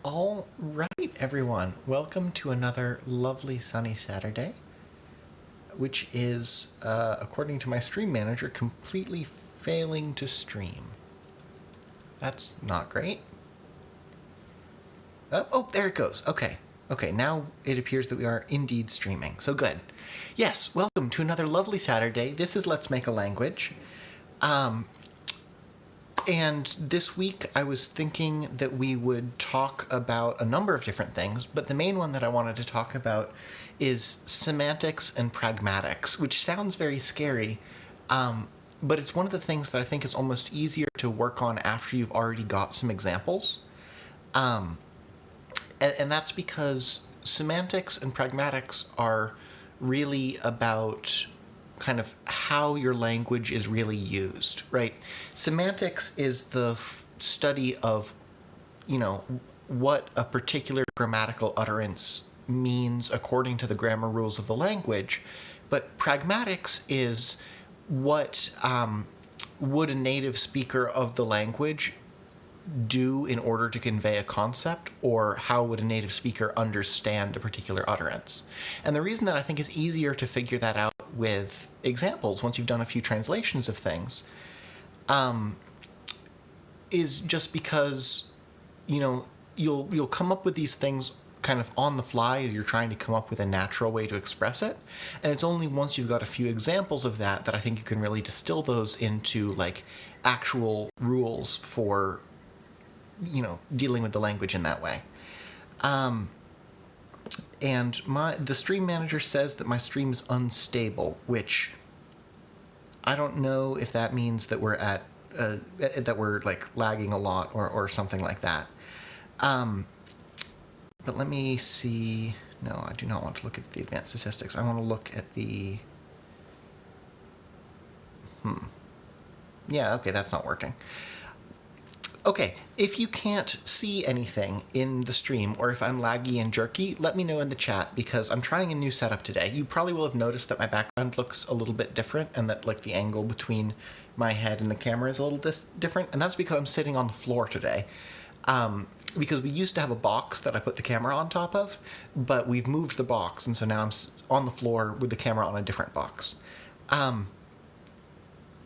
All right, everyone. Welcome to another lovely sunny Saturday, which is, according to my stream manager, completely failing to stream. That's not great. Oh, there it goes. Okay. Okay, now it appears that we are indeed streaming. So good. Yes, welcome to another lovely Saturday. This is Let's Make a Language. And this week I was thinking that we would talk about a number of different things, but the main one that I wanted to talk about is semantics and pragmatics, which sounds very scary, but it's one of the things that I think is almost easier to work on after you've already got some examples. And that's because semantics and pragmatics are really about kind of how your language is really used, right? Semantics is the study of, what a particular grammatical utterance means according to the grammar rules of the language, but pragmatics is what would a native speaker of the language do in order to convey a concept, or how would a native speaker understand a particular utterance. And the reason that I think it's easier to figure that out with examples once you've done a few translations of things is just because you'll come up with these things kind of on the fly as you're trying to come up with a natural way to express it, and it's only once you've got a few examples of that that I think you can really distill those into like actual rules for dealing with the language in that way. And the stream manager says that my stream is unstable, which I don't know if that means that we're that we're like lagging a lot or something like that. But let me see. No, I do not want to look at the advanced statistics. I want to look at the. Yeah, okay, that's not working. Okay, if you can't see anything in the stream, or if I'm laggy and jerky, let me know in the chat, because I'm trying a new setup today. You probably will have noticed that my background looks a little bit different, and that like the angle between my head and the camera is a little different, and that's because I'm sitting on the floor today. Because we used to have a box that I put the camera on top of, but we've moved the box, and so now I'm on the floor with the camera on a different box.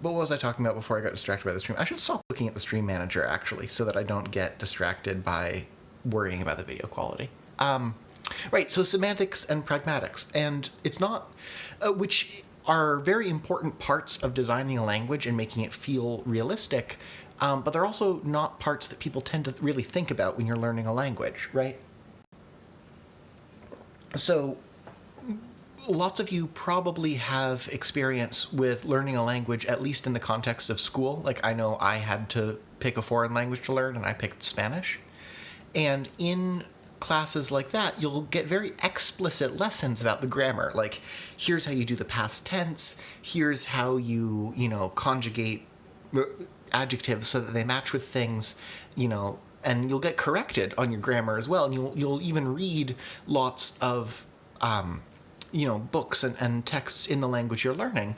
What was I talking about before I got distracted by the stream? I should stop looking at the stream manager, actually, so that I don't get distracted by worrying about the video quality. Right, so semantics and pragmatics. And it's not, which are very important parts of designing a language and making it feel realistic, but they're also not parts that people tend to really think about when you're learning a language, right? So lots of you probably have experience with learning a language, at least in the context of school. Like, I know I had to pick a foreign language to learn, and I picked Spanish. And in classes like that, you'll get very explicit lessons about the grammar. Like, here's how you do the past tense, here's how you, conjugate adjectives so that they match with things, and you'll get corrected on your grammar as well. And you'll even read lots of books and texts in the language you're learning,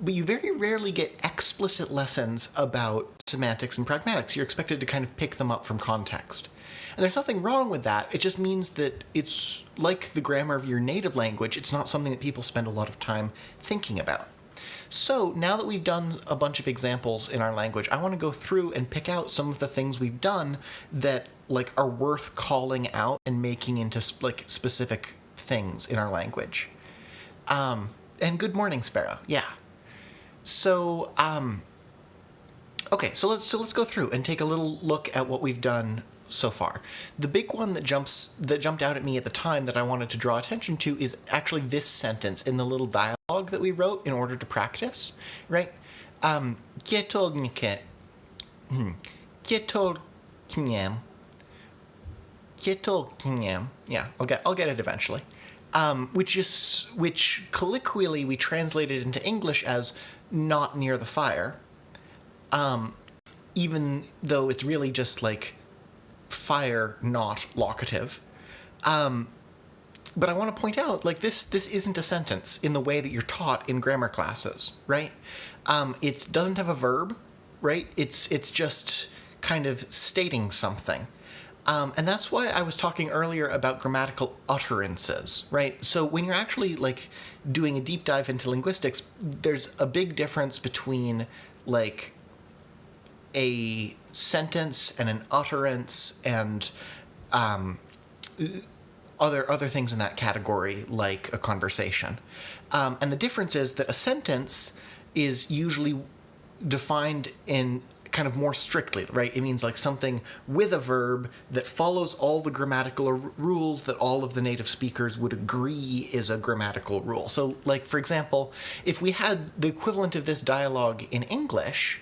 but you very rarely get explicit lessons about semantics and pragmatics. You're expected to kind of pick them up from context. And there's nothing wrong with that. It just means that it's like the grammar of your native language. It's not something that people spend a lot of time thinking about. So now that we've done a bunch of examples in our language, I want to go through and pick out some of the things we've done that are worth calling out and making into specific things in our language. And good morning, Sparrow. Yeah. So, okay, so let's go through and take a little look at what we've done so far. The big one that jumped out at me at the time that I wanted to draw attention to is actually this sentence in the little dialogue that we wrote in order to practice, right? Kietolnike. Kietolkiniam. Kietolkiniam. Yeah, I'll get it eventually. Which colloquially we translated into English as not near the fire, even though it's really just like fire, not locative. But I want to point out, this isn't a sentence in the way that you're taught in grammar classes, right? It doesn't have a verb, right? It's just kind of stating something. And that's why I was talking earlier about grammatical utterances, right? So when you're actually like doing a deep dive into linguistics, there's a big difference between like a sentence and an utterance and other things in that category, like a conversation. And the difference is that a sentence is usually defined in kind of more strictly, right? It means like something with a verb that follows all the grammatical rules that all of the native speakers would agree is a grammatical rule. So, like, for example, if we had the equivalent of this dialogue in English,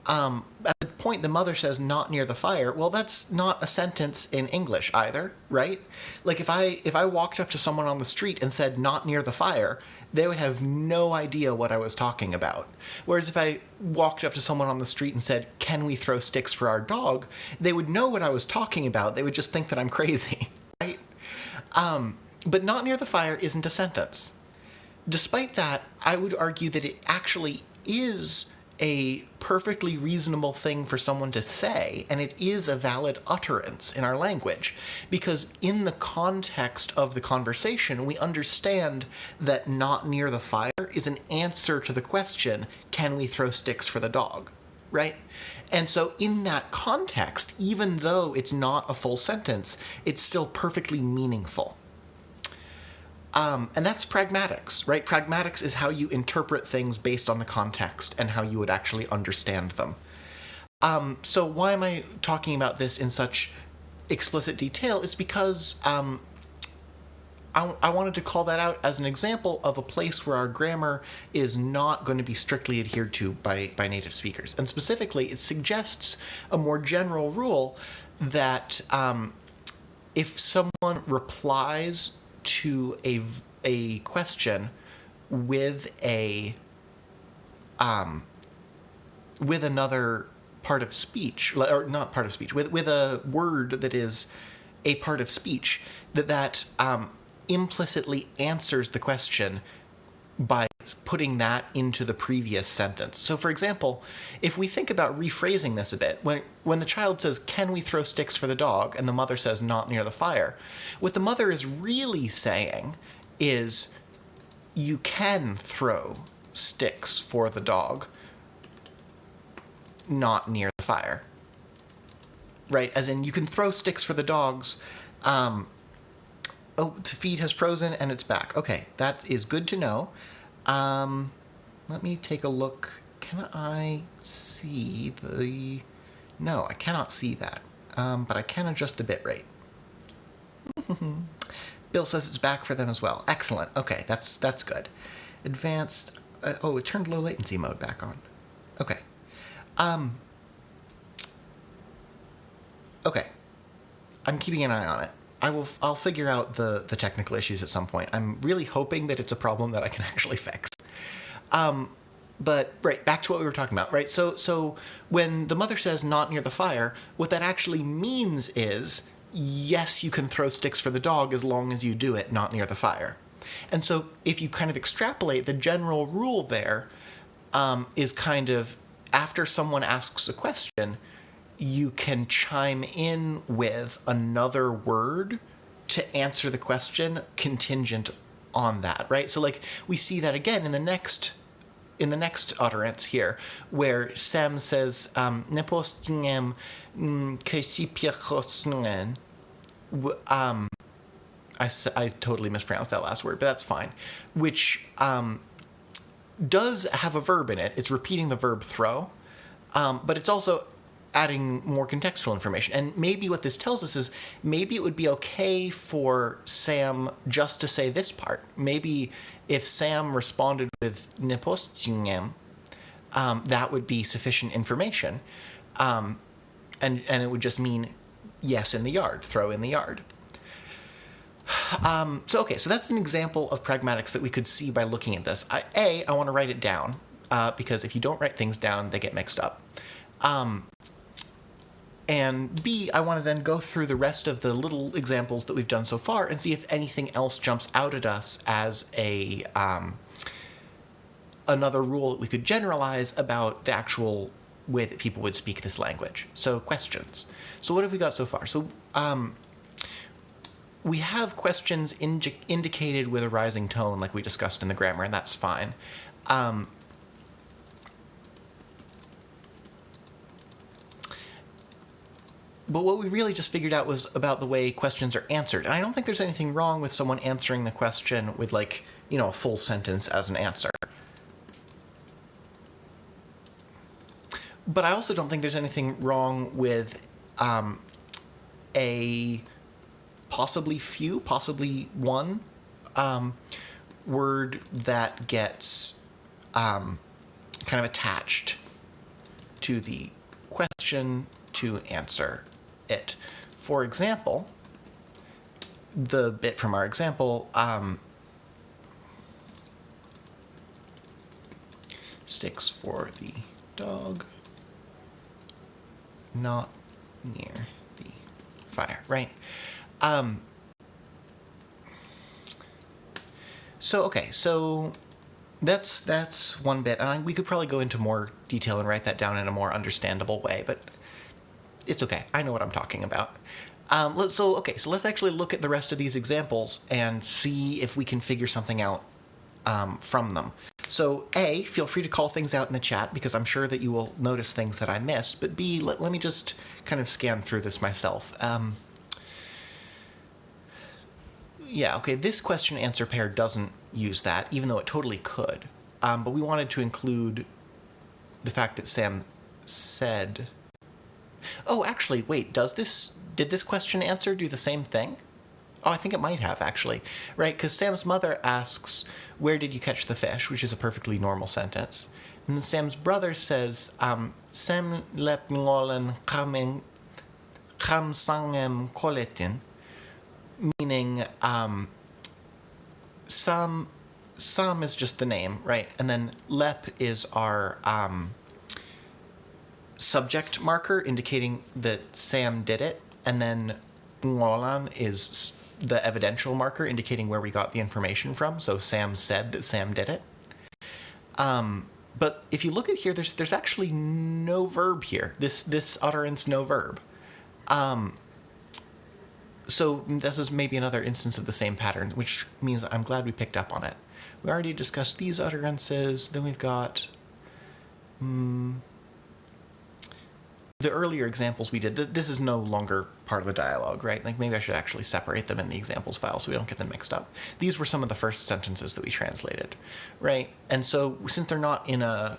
at the point the mother says "not near the fire," well, that's not a sentence in English either, right? Like if I walked up to someone on the street and said "not near the fire," they would have no idea what I was talking about. Whereas if I walked up to someone on the street and said, "Can we throw sticks for our dog?" they would know what I was talking about. They would just think that I'm crazy, right? But "not near the fire" isn't a sentence. Despite that, I would argue that it actually is a perfectly reasonable thing for someone to say, and it is a valid utterance in our language, because in the context of the conversation, we understand that "not near the fire" is an answer to the question, can we throw sticks for the dog, right? And so in that context, even though it's not a full sentence, it's still perfectly meaningful. And that's pragmatics, right? Pragmatics is how you interpret things based on the context and how you would actually understand them. So why am I talking about this in such explicit detail? It's because I wanted to call that out as an example of a place where our grammar is not going to be strictly adhered to by native speakers. And specifically, it suggests a more general rule that if someone replies to a question with with another part of speech, or not part of speech, with a word that is a part of speech, that implicitly answers the question by putting that into the previous sentence. So, for example, if we think about rephrasing this a bit, when the child says, "Can we throw sticks for the dog?" and the mother says, "Not near the fire," what the mother is really saying is, you can throw sticks for the dog, not near the fire. Right? As in, you can throw sticks for the dogs. Oh, the feed has frozen and it's back. Okay, that is good to know. Let me take a look. Can I see the... No, I cannot see that. But I can adjust the bitrate. Bill says it's back for them as well. Excellent. Okay, that's good. Advanced... it turned low latency mode back on. Okay. Okay. I'm keeping an eye on it. I'll figure out the technical issues at some point. I'm really hoping that it's a problem that I can actually fix. But right, back to what we were talking about, right? So when the mother says "not near the fire," what that actually means is, yes, you can throw sticks for the dog as long as you do it not near the fire. And so if you kind of extrapolate, the general rule there is kind of, after someone asks a question, you can chime in with another word to answer the question contingent on that, right? So like we see that again in the next utterance here, where Sam says "ne postingem que si piachosngen." I totally mispronounced that last word, but that's fine. Which does have a verb in it. It's repeating the verb throw, but it's also adding more contextual information. And maybe what this tells us is maybe it would be okay for Sam just to say this part. Maybe if Sam responded with "ne postingem," that would be sufficient information. And it would just mean yes in the yard, throw in the yard. So that's an example of pragmatics that we could see by looking at this. I want to write it down, because if you don't write things down, they get mixed up. And B, I want to then go through the rest of the little examples that we've done so far and see if anything else jumps out at us as another rule that we could generalize about the actual way that people would speak this language. So questions. So what have we got so far? So we have questions indicated with a rising tone, like we discussed in the grammar, and that's fine. But what we really just figured out was about the way questions are answered. And I don't think there's anything wrong with someone answering the question with, like, you know, a full sentence as an answer. But I also don't think there's anything wrong with a possibly few, possibly one word that gets kind of attached to the question to answer it. For example, the bit from our example, sticks for the dog, not near the fire, right? So that's one bit, and we could probably go into more detail and write that down in a more understandable way, but it's okay. I know what I'm talking about. So let's actually look at the rest of these examples and see if we can figure something out from them. So A, feel free to call things out in the chat, because I'm sure that you will notice things that I missed, but B, let me just kind of scan through this myself. Yeah, okay, this question-answer pair doesn't use that, even though it totally could. But we wanted to include the fact that Sam said... Oh, actually, wait, did this question-answer do the same thing? Oh, I think it might have, actually. Right, because Sam's mother asks, "Where did you catch the fish?" which is a perfectly normal sentence. And then Sam's brother says, "Sam lep ngolen kam sangem koletin," meaning Sam is just the name, right? And then lep is our subject marker indicating that Sam did it, and then ngolan is the evidential marker indicating where we got the information from. So Sam said that Sam did it. But if you look at here, there's actually no verb here. This utterance, no verb. So this is maybe another instance of the same pattern, which means I'm glad we picked up on it. We already discussed these utterances. Then we've got the earlier examples we did. This is no longer part of the dialogue, right? Like, maybe I should actually separate them in the examples file so we don't get them mixed up. These were some of the first sentences that we translated, right? And so since they're not in the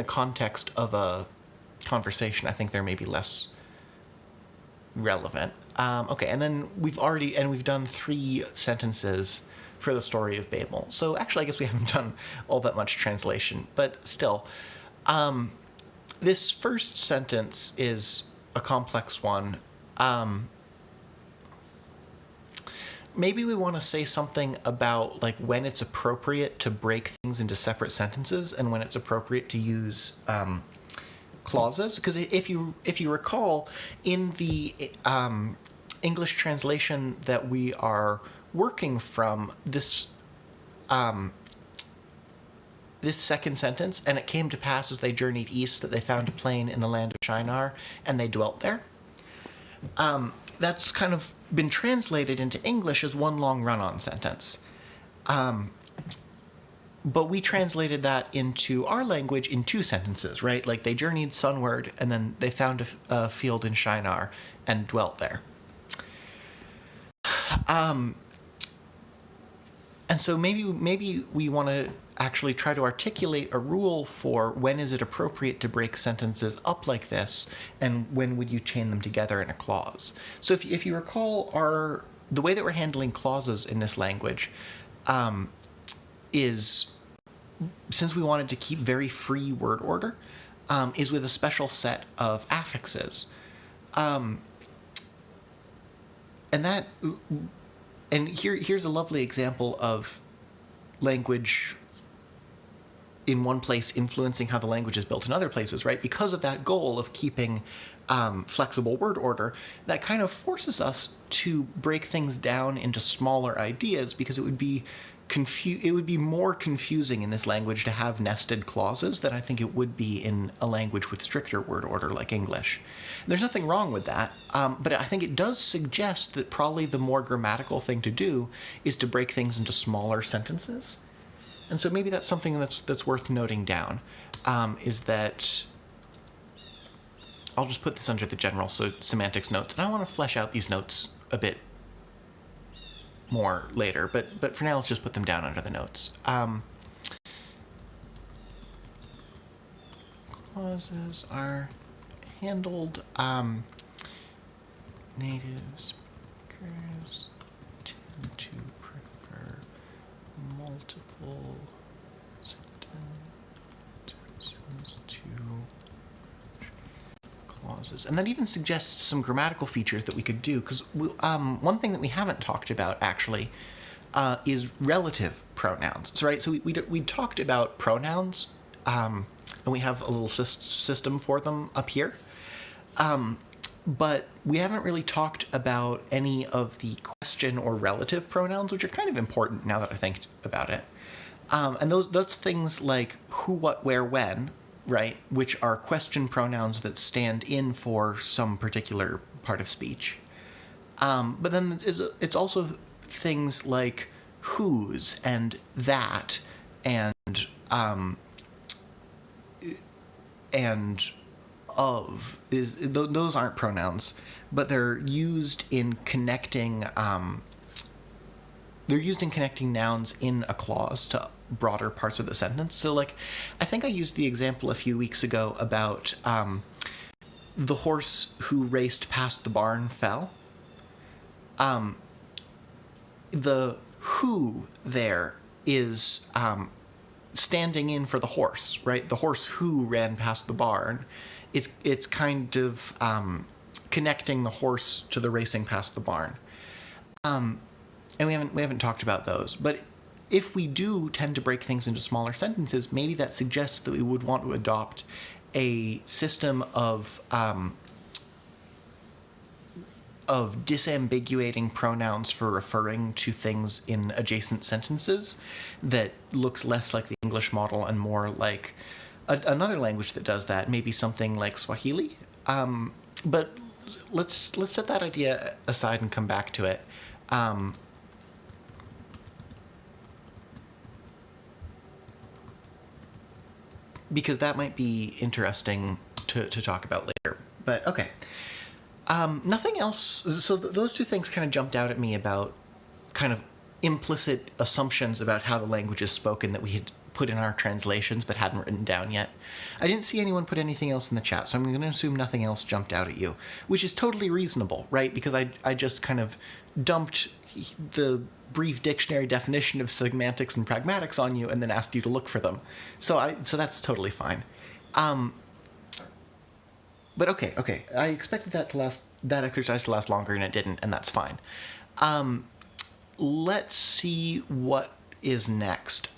context of a conversation, I think they're maybe less relevant. Okay, and then we've done 3 sentences for the story of Babel. So actually, I guess we haven't done all that much translation, but still. This first sentence is a complex one. Maybe we want to say something about, like, when it's appropriate to break things into separate sentences and when it's appropriate to use clauses. Because if you recall, in the English translation that we are working from, this second sentence, "And it came to pass as they journeyed east that they found a plain in the land of Shinar, and they dwelt there." That's kind of been translated into English as one long run-on sentence. But we translated that into our language in 2 sentences, right? Like, they journeyed sunward, and then they found a field in Shinar and dwelt there. And so maybe we want to actually try to articulate a rule for when is it appropriate to break sentences up like this, and when would you chain them together in a clause. So if you recall, the way that we're handling clauses in this language is, since we wanted to keep very free word order, is with a special set of affixes. And here's a lovely example of language in one place influencing how the language is built in other places, right? Because of that goal of keeping flexible word order, that kind of forces us to break things down into smaller ideas, because it would be it would be more confusing in this language to have nested clauses than I think it would be in a language with stricter word order like English. There's nothing wrong with that, but I think it does suggest that probably the more grammatical thing to do is to break things into smaller sentences. And so maybe that's something that's worth noting down, is that I'll just put this under the general semantics notes, and I want to flesh out these notes a bit more later, but for now let's just put them down under the notes. Clauses are handled. Native speakers tend to prefer multiple sentences to clauses. And that even suggests some grammatical features that we could do, because one thing that we haven't talked about, actually, is relative pronouns. So, right, so we talked about pronouns, and we have a little system for them up here. But we haven't really talked about any of the question or relative pronouns, which are kind of important now that I think about it. And those things like who, what, where, when, right, which are question pronouns that stand in for some particular part of speech. But then it's also things like whose and that and of. Those aren't pronouns, but they're used in connecting nouns in a clause to broader parts of the sentence. So, like, I think I used the example a few weeks ago about the horse who raced past the barn fell. The who there is standing in for the horse, right? The horse who ran past the barn. It's kind of connecting the horse to the racing past the barn. And we haven't talked about those. But if we do tend to break things into smaller sentences, maybe that suggests that we would want to adopt a system of disambiguating pronouns for referring to things in adjacent sentences that looks less like the English model and more like another language that does that, maybe something like Swahili. But let's set that idea aside and come back to it. Because that might be interesting to talk about later. But okay. Nothing else. So those two things kind of jumped out at me about kind of implicit assumptions about how the language is spoken that we had put in our translations but hadn't written down yet. I didn't see anyone put anything else in the chat, so I'm going to assume nothing else jumped out at you, which is totally reasonable, right? Because I just kind of dumped the brief dictionary definition of semantics and pragmatics on you and then asked you to look for them. So that's totally fine. But okay. I expected that exercise to last longer, and it didn't, and that's fine. Let's see what is next.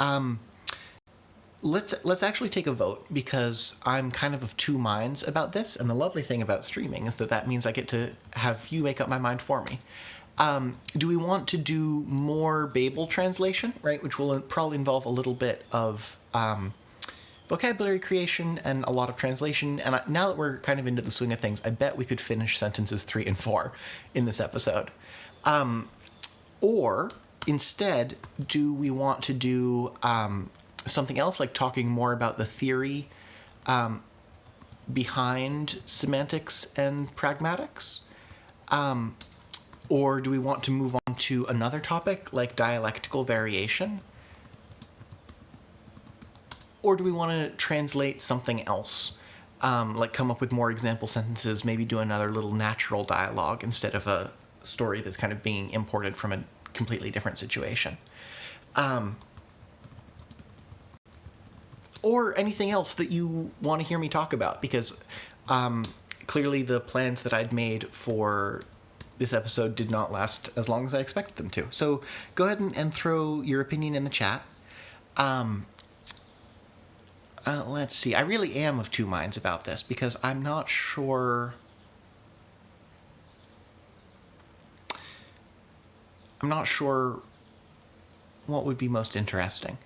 Let's actually take a vote, because I'm kind of two minds about this, and the lovely thing about streaming is that means I get to have you make up my mind for me. Do we want to do more Babel translation, right, which will probably involve a little bit of vocabulary creation and a lot of translation? And now that we're kind of into the swing of things, I bet we could finish sentences 3 and 4 in this episode. Or instead, do we want to do something else, like talking more about the theory behind semantics and pragmatics? Or do we want to move on to another topic, like dialectical variation? Or do we want to translate something else, like come up with more example sentences, maybe do another little natural dialogue instead of a story that's kind of being imported from a completely different situation? Or anything else that you want to hear me talk about, because clearly the plans that I'd made for this episode did not last as long as I expected them to. So go ahead and throw your opinion in the chat. Let's see. I really am of two minds about this, because I'm not sure... what would be most interesting.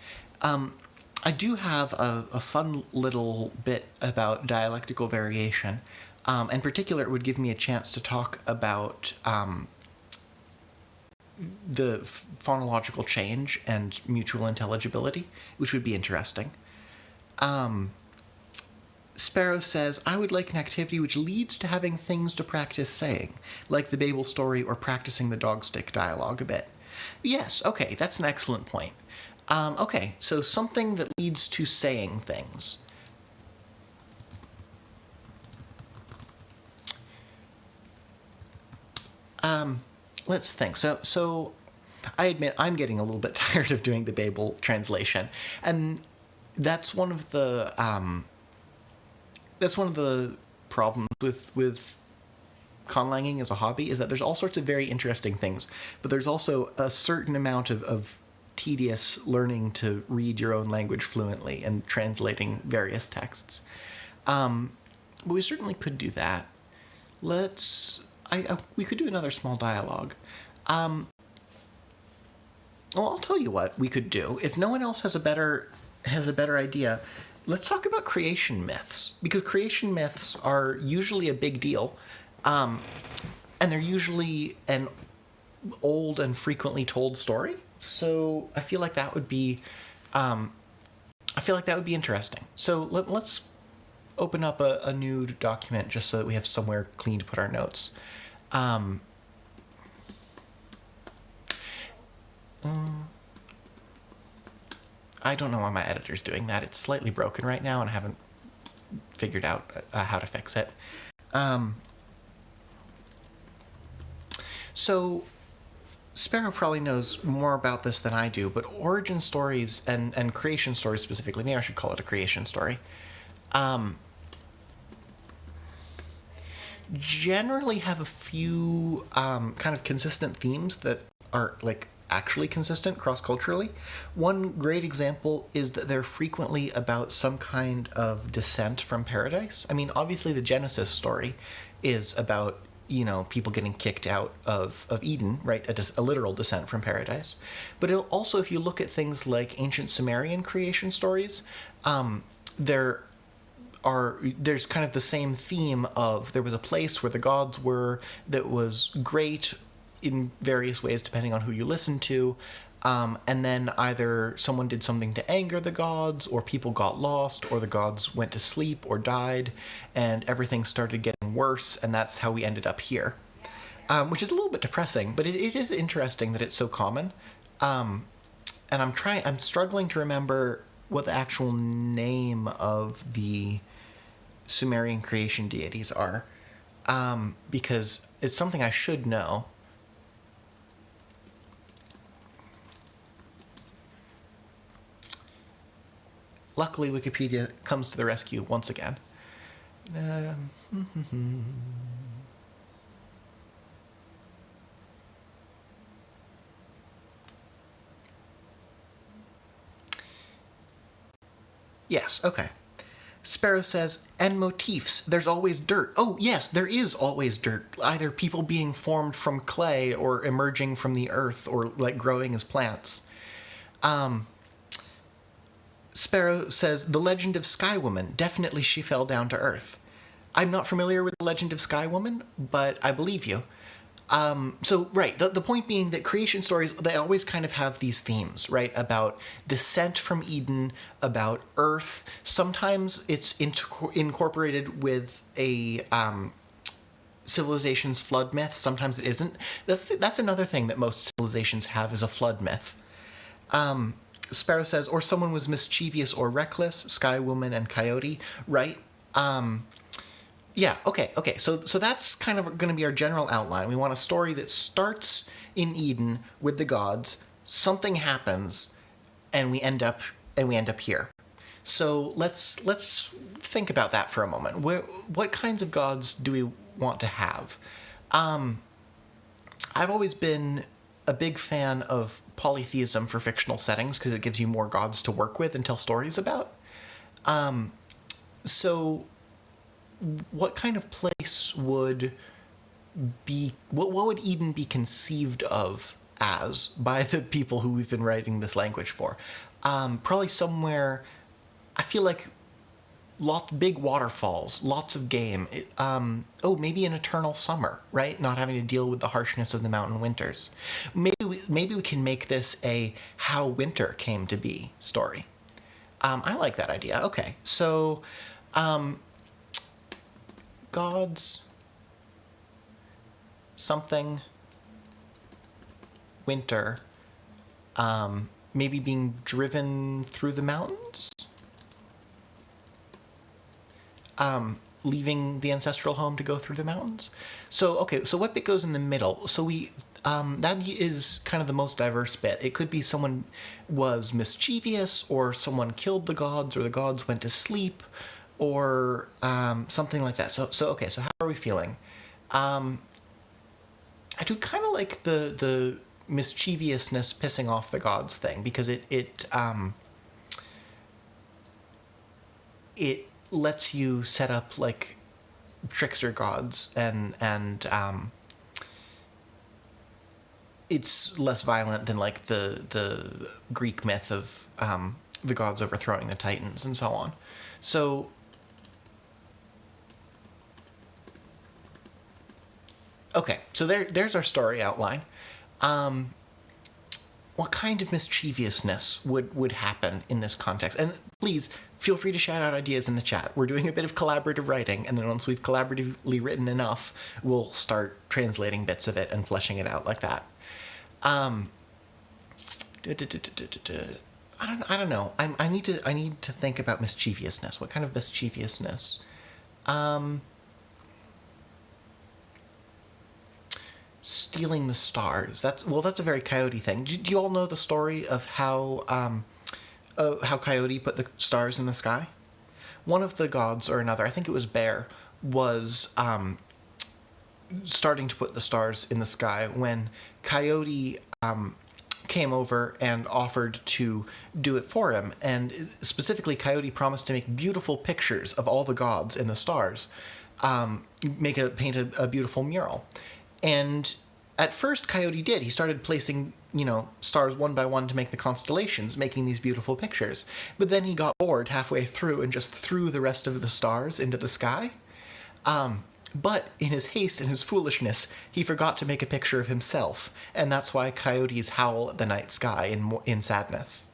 I do have a fun little bit about dialectical variation. In particular, it would give me a chance to talk about the phonological change and mutual intelligibility, which would be interesting. Sparrow says, I would like an activity which leads to having things to practice saying, like the Babel story or practicing the dog stick dialogue a bit. Yes, okay, that's an excellent point. Okay, so something that leads to saying things. Let's think. So I admit I'm getting a little bit tired of doing the Babel translation, and that's one of the problems with conlanging as a hobby, is that there's all sorts of very interesting things, but there's also a certain amount of tedious learning to read your own language fluently and translating various texts. But we certainly could do that. We could do another small dialogue. Well, I'll tell you what we could do. If no one else has a better idea, let's talk about creation myths, because creation myths are usually a big deal, and they're usually an old and frequently told story. So I feel like that would be, interesting. So let's open up a new document just so that we have somewhere clean to put our notes. I don't know why my editor's doing that. It's slightly broken right now, and I haven't figured out how to fix it. So Sparrow probably knows more about this than I do, but origin stories and creation stories specifically, maybe I should call it a creation story, generally have a few kind of consistent themes that are like actually consistent cross-culturally. One great example is that they're frequently about some kind of descent from paradise. I mean, obviously the Genesis story is about, people getting kicked out of Eden, right? A literal descent from paradise. But also, if you look at things like ancient Sumerian creation stories, there's kind of the same theme of there was a place where the gods were that was great in various ways depending on who you listen to, and then either someone did something to anger the gods, or people got lost, or the gods went to sleep or died, and everything started getting worse, and that's how we ended up here. Which is a little bit depressing, but it is interesting that it's so common. And I'm struggling to remember what the actual name of the Sumerian creation deities are, because it's something I should know. Luckily, Wikipedia comes to the rescue once again. Yes, okay. Sparrow says, and motifs, there's always dirt. Oh, yes, there is always dirt. Either people being formed from clay or emerging from the earth or, like, growing as plants. Sparrow says, the legend of Sky Woman, definitely she fell down to earth. I'm not familiar with the legend of Sky Woman, but I believe you. So, right, the point being that creation stories, they always kind of have these themes, right, about descent from Eden, about Earth. Sometimes it's incorporated with a civilization's flood myth. Sometimes it isn't. That's another thing that most civilizations have, is a flood myth. Sparrow says, or someone was mischievous or reckless, Sky Woman and Coyote, right? Yeah, okay. So that's kind of going to be our general outline. We want a story that starts in Eden with the gods, something happens, and we end up here. So let's think about that for a moment. What kinds of gods do we want to have? I've always been a big fan of polytheism for fictional settings because it gives you more gods to work with and tell stories about. So what kind of place would Eden be conceived of as by the people who we've been writing this language for. Probably somewhere, I feel like big waterfalls, lots of game. Maybe an eternal summer, right? Not having to deal with the harshness of the mountain winters. Maybe we can make this a how winter came to be story. I like that idea. Okay, so gods, something, winter, maybe being driven through the mountains? Leaving the ancestral home to go through the mountains. So, okay, so what bit goes in the middle? So that is kind of the most diverse bit. It could be someone was mischievous, or someone killed the gods, or the gods went to sleep, or something like that. So okay, so how are we feeling? I do kind of like the mischievousness pissing off the gods thing, because it lets you set up like trickster gods, and it's less violent than like the Greek myth of the gods overthrowing the Titans and so on. So okay, so there's our story outline. What kind of mischievousness would happen in this context? And please feel free to shout out ideas in the chat. We're doing a bit of collaborative writing, and then once we've collaboratively written enough, we'll start translating bits of it and fleshing it out like that. I don't know. I need to think about mischievousness. What kind of mischievousness? Stealing the stars. That's a very Coyote thing. Do you all know the story of how Coyote put the stars in the sky? One of the gods or another, I think it was Bear, was starting to put the stars in the sky when Coyote came over and offered to do it for him. And specifically, Coyote promised to make beautiful pictures of all the gods and the stars, paint a beautiful mural. And at first, Coyote did. He started placing, stars one by one to make the constellations, making these beautiful pictures. But then he got bored halfway through and just threw the rest of the stars into the sky. But in his haste and his foolishness, he forgot to make a picture of himself, and that's why coyotes howl at the night sky in sadness.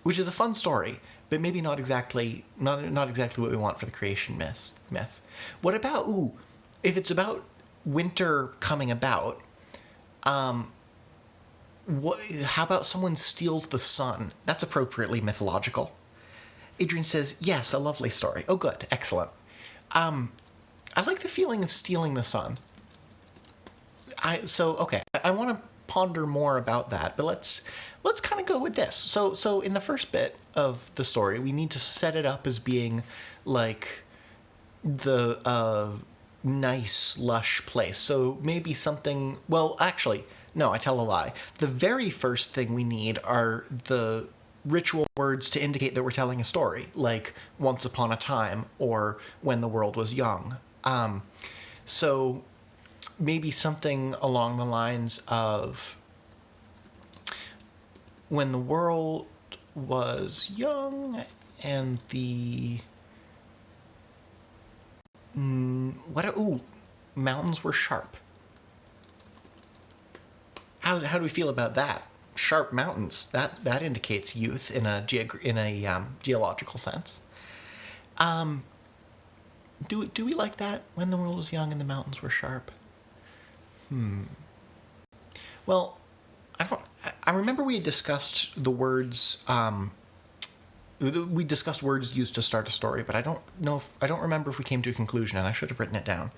Which is a fun story, but maybe not exactly what we want for the creation myth. What about if it's about winter coming about? How about someone steals the sun? That's appropriately mythological. Adrian says, yes, a lovely story. Oh, good, excellent. I like the feeling of stealing the sun. I want to ponder more about that, but let's kind of go with this. So in the first bit of the story, we need to set it up as being like the nice, lush place. So maybe something. Well, actually, no, I tell a lie. The very first thing we need are the ritual words to indicate that we're telling a story, like once upon a time or when the world was young. So maybe something along the lines of when the world was young and the mountains were sharp. How do we feel about that? Sharp mountains. That indicates youth in a geological sense. Do we like that? When the world was young and the mountains were sharp. Well, I remember we had discussed the words. We discussed words used to start a story, but I don't remember if we came to a conclusion, and I should have written it down.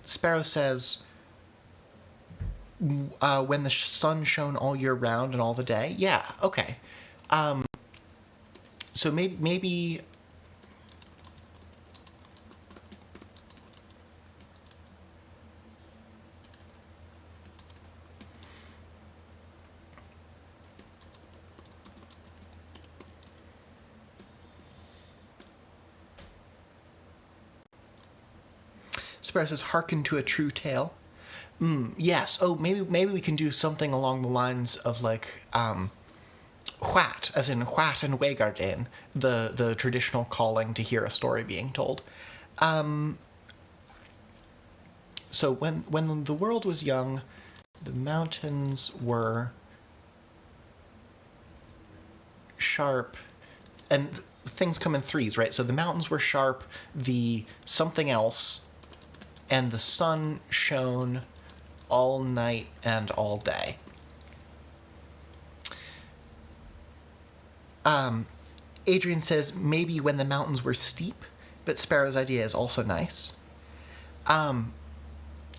Sparrow says, when the sun shone all year round and all the day. Yeah, okay. So maybe Sparrow says, hearken to a true tale. Yes. Oh, maybe we can do something along the lines of like Hwat, as in Hwat and Wegarden, the traditional calling to hear a story being told. So when the world was young, the mountains were sharp, and things come in threes, right? So the mountains were sharp, the something else, and the sun shone all night and all day. Adrian says maybe when the mountains were steep, but Sparrow's idea is also nice.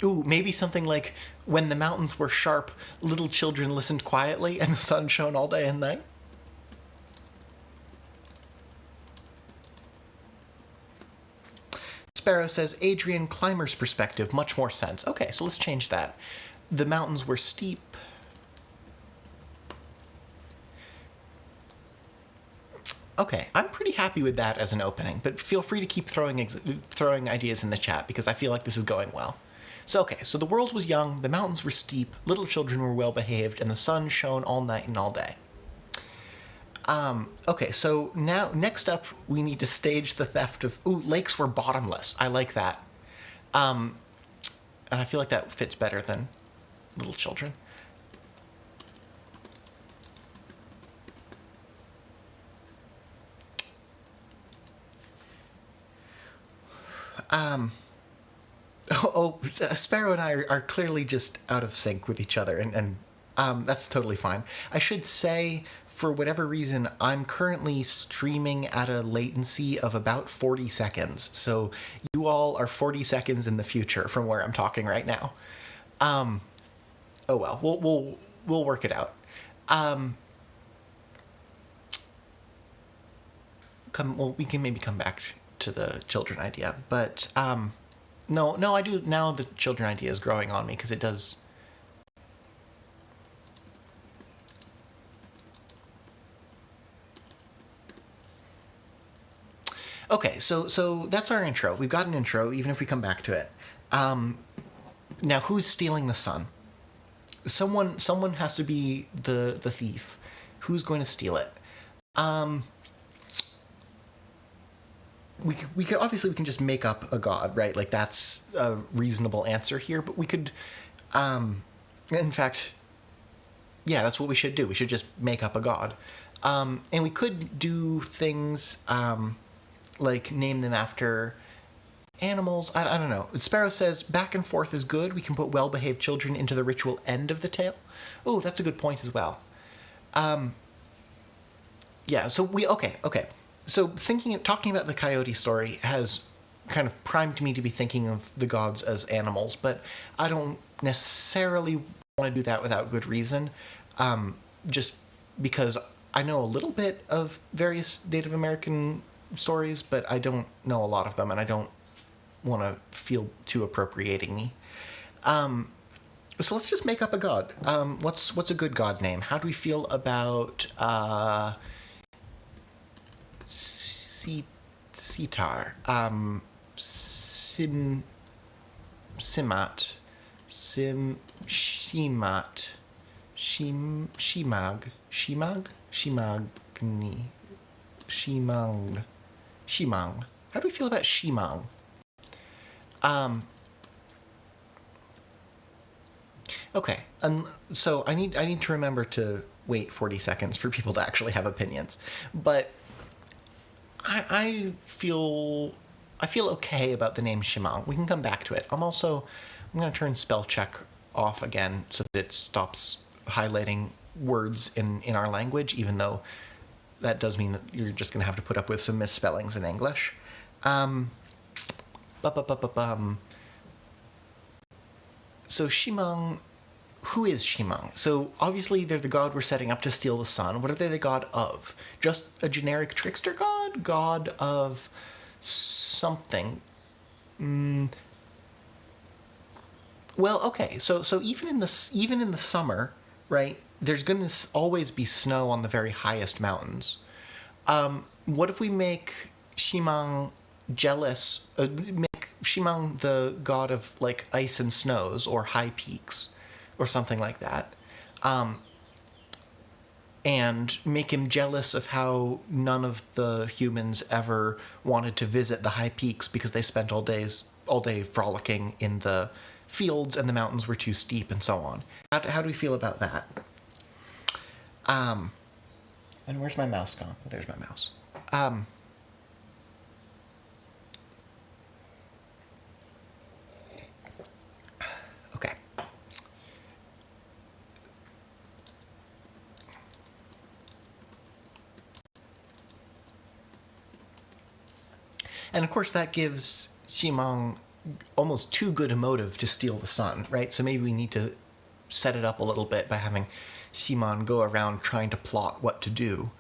Maybe something like when the mountains were sharp, little children listened quietly and the sun shone all day and night. Sparrow says Adrian Clymer's perspective, much more sense. Okay, so let's change that. The mountains were steep. Okay, I'm pretty happy with that as an opening, but feel free to keep throwing ideas in the chat because I feel like this is going well. So the world was young, the mountains were steep, little children were well behaved, and the sun shone all night and all day. Okay, so now next up we need to stage the theft of. Lakes were bottomless. I like that. And I feel like that fits better than little children. Sparrow and I are clearly just out of sync with each other, and that's totally fine. I should say, for whatever reason, I'm currently streaming at a latency of about 40 seconds, so you all are 40 seconds in the future from where I'm talking right now. Oh well, we'll work it out. We can maybe come back to the children idea, but no, I do now. The children idea is growing on me because it does. Okay, so that's our intro. We've got an intro, even if we come back to it. Now, who's stealing the sun? Someone has to be the thief. Who's going to steal it? We could obviously we can just make up a god, right? Like that's a reasonable answer here. But we could, in fact, yeah, that's what we should do. We should just make up a god, and we could do things like name them after animals. I don't know. Sparrow says back and forth is good. We can put well-behaved children into the ritual end of the tale. Oh, that's a good point as well. Yeah. So okay. So talking about the coyote story has kind of primed me to be thinking of the gods as animals, but I don't necessarily want to do that without good reason. Just because I know a little bit of various Native American stories, but I don't know a lot of them, and I don't want to feel too appropriating me. So let's just make up a god. What's a good god name? How do we feel about Sitar, Simat, Shimat, Shimag, Shimagni, Shimang. How do we feel about Shimang? Okay, so I need to remember to wait 40 seconds for people to actually have opinions, but I feel okay about the name Shimang. We can come back to it. I'm going to turn spell check off again so that it stops highlighting words in our language, even though that does mean that you're just going to have to put up with some misspellings in English. So Shimang, who is Shimang? So obviously they're the god we're setting up to steal the sun. What are they the god of? Just a generic trickster god? God of something? Well, okay. So even in the summer, right? There's going to always be snow on the very highest mountains. What if we make Shimang jealous? Make Shimang, the god of like ice and snows or high peaks, or something like that, and make him jealous of how none of the humans ever wanted to visit the high peaks because they spent all day frolicking in the fields and the mountains were too steep and so on. How do we feel about that? And where's my mouse gone? Oh, there's my mouse. Okay. And of course, that gives Ximang almost too good a motive to steal the sun, right? So maybe we need to set it up a little bit by having Ximang go around trying to plot what to do,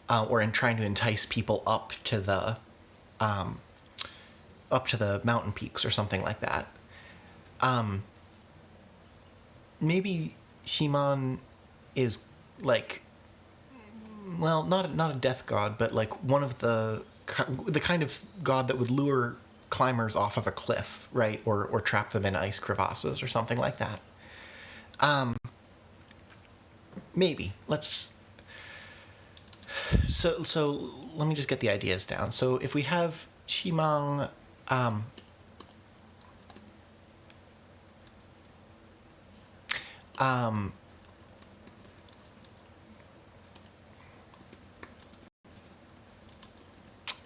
or in trying to entice people up to the mountain peaks or something like that. Maybe Ximang is like, well, not a death god, but like one of the kind of god that would lure climbers off of a cliff, right, or trap them in ice crevasses or something like that. Maybe let's. So let me just get the ideas down. So if we have Ximang,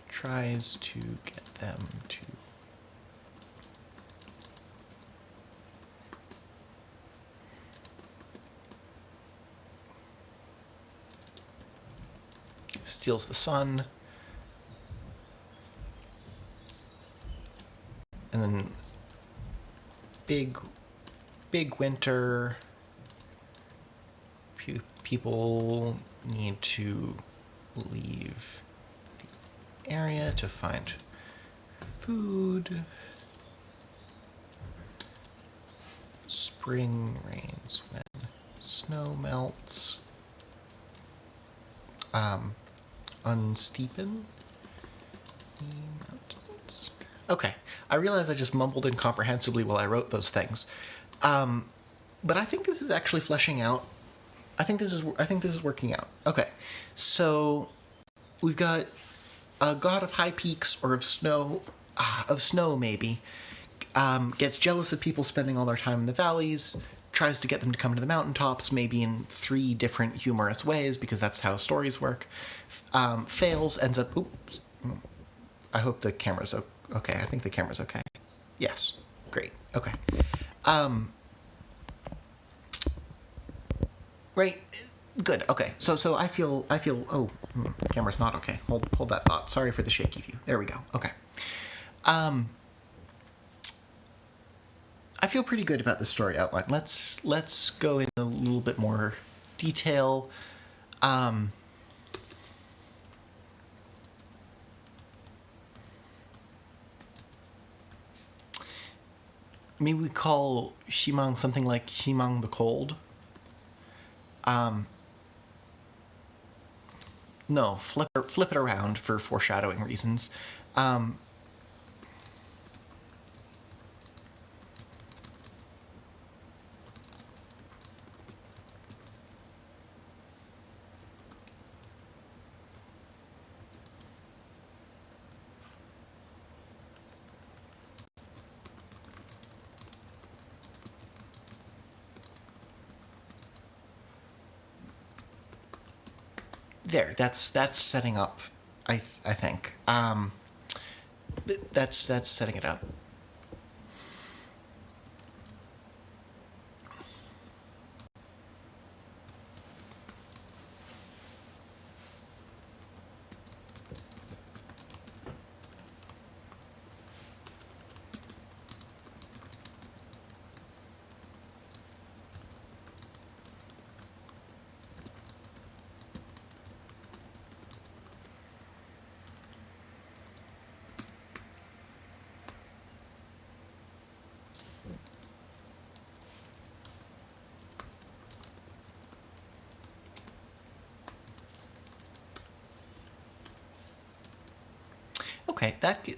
tries to get them to steals the sun, and then big winter. People need to leave the area to find food. Spring rains when snow melts. Unsteepen the mountains. Okay, I realize I just mumbled incomprehensibly while I wrote those things, but I think this is actually fleshing out. I think this is working out. Okay, so we've got a god of high peaks or of snow, maybe, gets jealous of people spending all their time in the valleys, tries to get them to come to the mountaintops, maybe in 3 different humorous ways, because that's how stories work, fails, ends up... Oops. I hope the camera's okay. I think the camera's okay. Yes. Great. Okay. Right. Good. Okay. So I feel. Oh, camera's not okay. Hold that thought. Sorry for the shaky view. There we go. Okay. I feel pretty good about the story outline. Let's go in a little bit more detail. Maybe we call Ximang something like Ximang the Cold. No, flip it around for foreshadowing reasons. There, that's setting up. I think. That's setting it up. Okay, that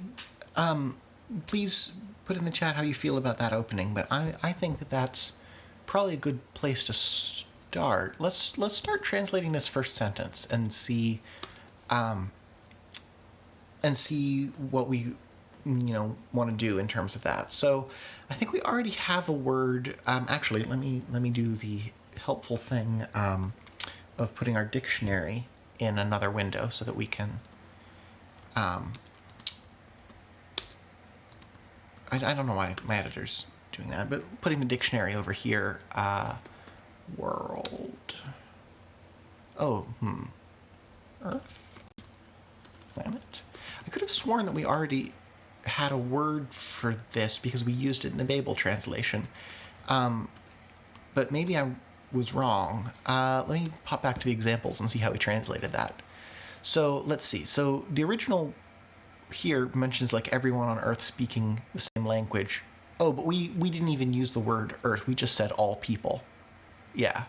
please put in the chat how you feel about that opening, but I think that that's probably a good place to start. Let's start translating this first sentence and see what we want to do in terms of that. So I think we already have a word. Actually, let me do the helpful thing of putting our dictionary in another window so that we can. I don't know why my editor's doing that, but putting the dictionary over here. World. Oh, Earth? Planet? I could have sworn that we already had a word for this because we used it in the Babel translation. But maybe I was wrong. Let me pop back to the examples and see how we translated that. So let's see. So the original here mentions like everyone on Earth speaking the same language. Oh, but we didn't even use the word Earth. We just said all people. Yeah.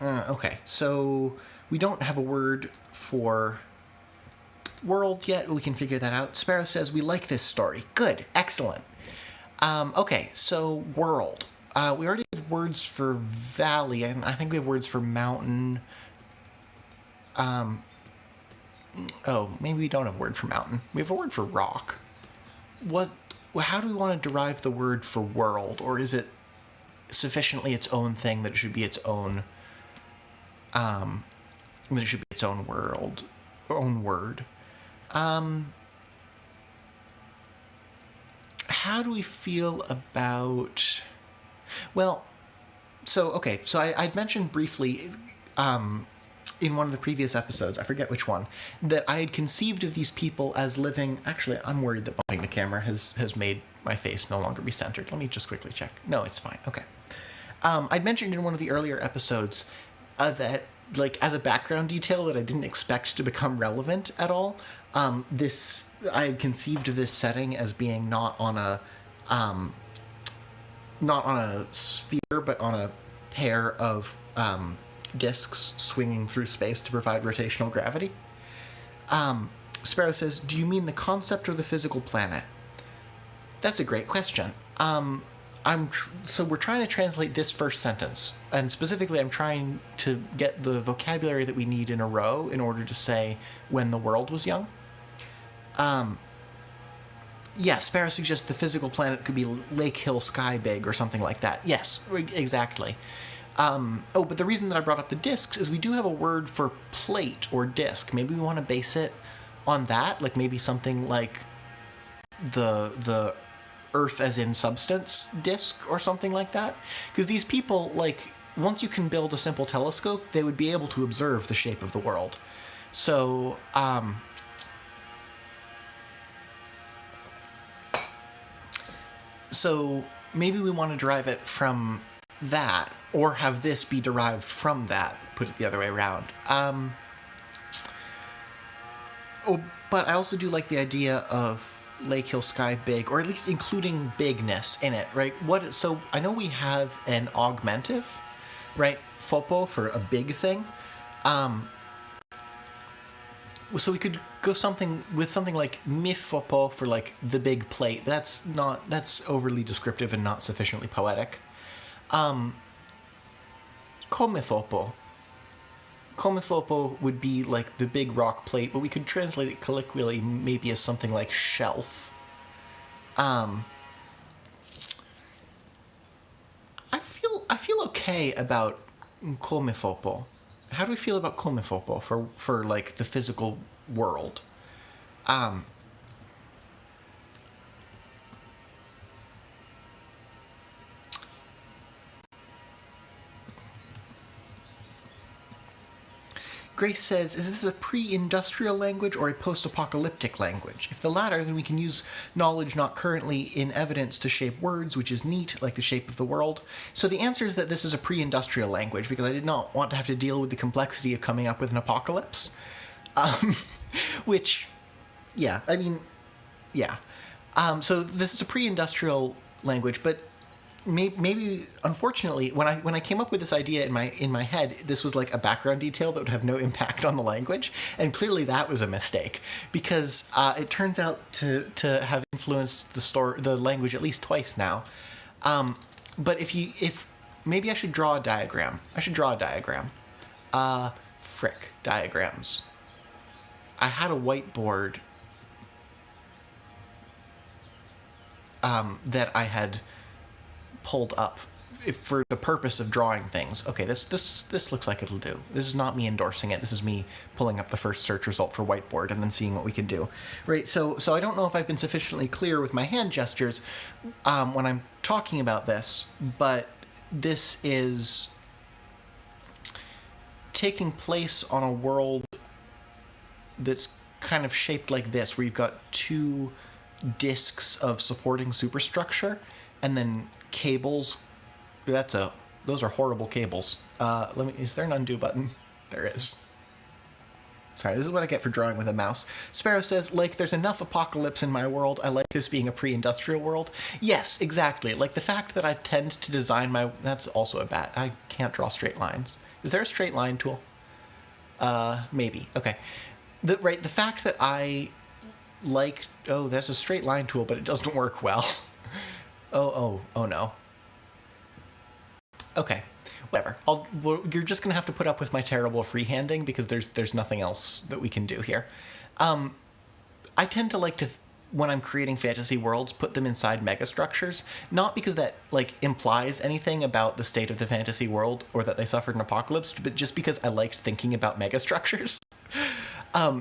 Okay, so we don't have a word for world yet. We can figure that out. Sparrow says, we like this story. Good. Excellent. Okay, so world. We already have words for valley, and I think we have words for mountain. Oh, maybe we don't have a word for mountain. We have a word for rock. How do we want to derive the word for world? Or is it sufficiently its own thing that it should be its own, that it should be its own own word? How do we feel about, well, so I'd mentioned briefly, in one of the previous episodes, I forget which one, that I had conceived of these people as living. Actually, I'm worried that bumping the camera has made my face no longer be centered. Let me just quickly check. No, it's fine. Okay. I'd mentioned in one of the earlier episodes that, like, as a background detail that I didn't expect to become relevant at all, I had conceived of this setting as being not on a sphere, but on a pair of discs swinging through space to provide rotational gravity. Sparrow says, do you mean the concept or the physical planet? That's a great question. So we're trying to translate this first sentence, and specifically I'm trying to get the vocabulary that we need in a row in order to say when the world was young. Yeah, Sparrow suggests the physical planet could be Lake Hill Sky Big or something like that. Yes, exactly. But the reason that I brought up the discs is we do have a word for plate or disc. Maybe we want to base it on that, like maybe something like the Earth as in substance disc or something like that. Because these people, like, once you can build a simple telescope, they would be able to observe the shape of the world. So, maybe we want to derive it from that, or have this be derived from that, put it the other way around. But I also do like the idea of Lake Hill Sky Big, or at least including bigness in it, right? So I know we have an augmentive, right? Fopo for a big thing. So we could go something like mifopo for like the big plate. That's overly descriptive and not sufficiently poetic. Komefopo. Komefopo would be like the big rock plate, but we could translate it colloquially maybe as something like shelf. I feel okay about Komefopo. How do we feel about Komefopo for like the physical world? Grace says, is this a pre-industrial language or a post-apocalyptic language? If the latter, then we can use knowledge not currently in evidence to shape words, which is neat, like the shape of the world. So the answer is that this is a pre-industrial language, because I did not want to have to deal with the complexity of coming up with an apocalypse. Which, yeah, I mean, yeah. So this is a pre-industrial language, but maybe unfortunately, when I came up with this idea in my head, this was like a background detail that would have no impact on the language, and clearly that was a mistake because it turns out to have influenced the language at least twice now. But if maybe I should draw a diagram. I should draw a diagram. Frick, diagrams. I had a whiteboard that I had pulled up for the purpose of drawing things. Okay, this looks like it'll do. This is not me endorsing it. This is me pulling up the first search result for whiteboard and then seeing what we can do. Right, so I don't know if I've been sufficiently clear with my hand gestures when I'm talking about this, but this is taking place on a world that's kind of shaped like this, where you've got two disks of supporting superstructure and then cables. Those are horrible cables. Is there an undo button? There is. Sorry, this is what I get for drawing with a mouse. Sparrow says, like, there's enough apocalypse in my world. I like this being a pre-industrial world. Yes, exactly. Like, the fact that I tend to design that's also a bad... I can't draw straight lines. Is there a straight line tool? Maybe. Okay. The fact that I like... Oh, there's a straight line tool, but it doesn't work well. Oh no. Okay. Whatever. You're just gonna have to put up with my terrible freehanding because there's nothing else that we can do here. I tend to like to, when I'm creating fantasy worlds, put them inside megastructures, not because that like implies anything about the state of the fantasy world or that they suffered an apocalypse, but just because I liked thinking about megastructures.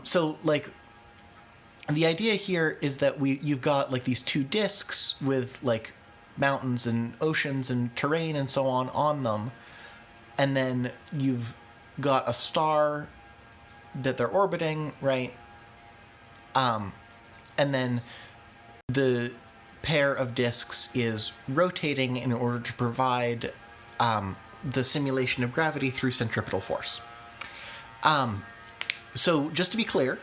So like, the idea here is that you've got like these two disks with like mountains and oceans and terrain and so on them. And then you've got a star that they're orbiting, right? And then the pair of disks is rotating in order to provide the simulation of gravity through centripetal force. So just to be clear,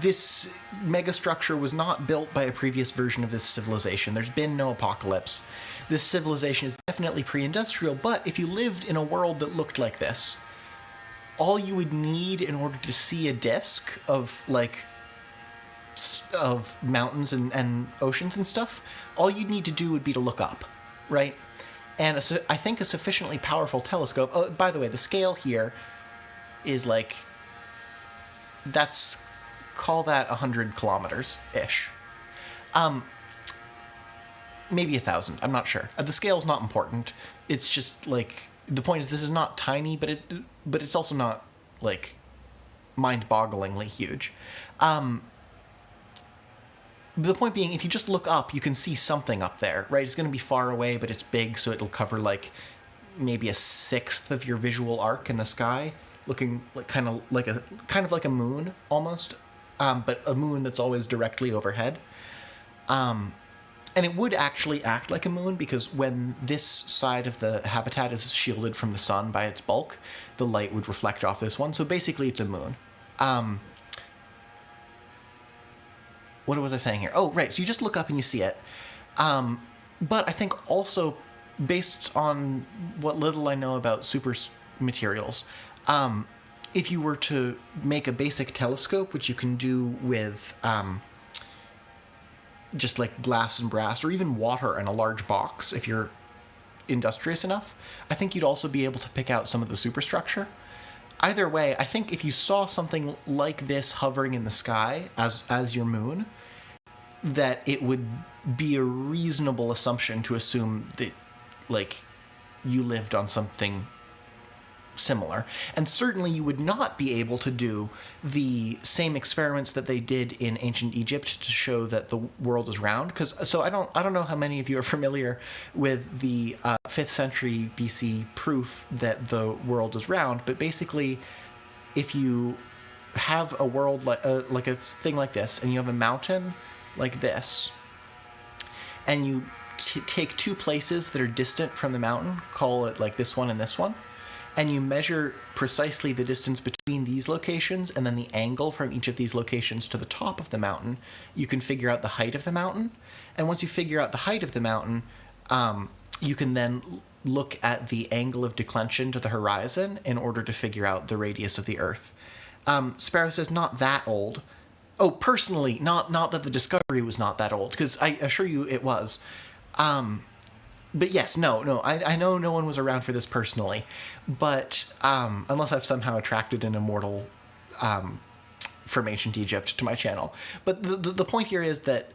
this megastructure was not built by a previous version of this civilization. There's been no apocalypse. This civilization is definitely pre-industrial, but if you lived in a world that looked like this, all you would need in order to see a disk of mountains and oceans and stuff, all you'd need to do would be to look up, right? And I think a sufficiently powerful telescope... Oh, by the way, the scale here is like... Call that 100 kilometers-ish. Maybe 1,000. I'm not sure. The scale's not important. It's just like, the point is this is not tiny, but it's also not like mind-bogglingly huge. The point being, if you just look up, you can see something up there, right? It's going to be far away, but it's big, so it'll cover like maybe a sixth of your visual arc in the sky, looking like kind of like a moon almost, but a moon that's always directly overhead. And it would actually act like a moon, because when this side of the habitat is shielded from the sun by its bulk, the light would reflect off this one. So basically it's a moon. What was I saying here? Oh, right. So you just look up and you see it. But I think also, based on what little I know about super materials, if you were to make a basic telescope, which you can do with just like glass and brass, or even water in a large box if you're industrious enough, I think you'd also be able to pick out some of the superstructure. Either way, I think if you saw something like this hovering in the sky as your moon, that it would be a reasonable assumption to assume that, like, you lived on something similar. And certainly you would not be able to do the same experiments that they did in ancient Egypt to show that the world is round. So I don't know how many of you are familiar with the 5th century BC proof that the world is round, but basically, if you have a world like a thing like this, and you have a mountain like this, and you take two places that are distant from the mountain, call it like this one and this one, and you measure precisely the distance between these locations and then the angle from each of these locations to the top of the mountain, you can figure out the height of the mountain. And once you figure out the height of the mountain, You can then look at the angle of declension to the horizon in order to figure out the radius of the Earth. Sparrow says, not that old. Oh, personally, not that the discovery was not that old, because I assure you it was. But yes, no, I know no one was around for this personally, but unless I've somehow attracted an immortal from ancient Egypt to my channel. But the point here is that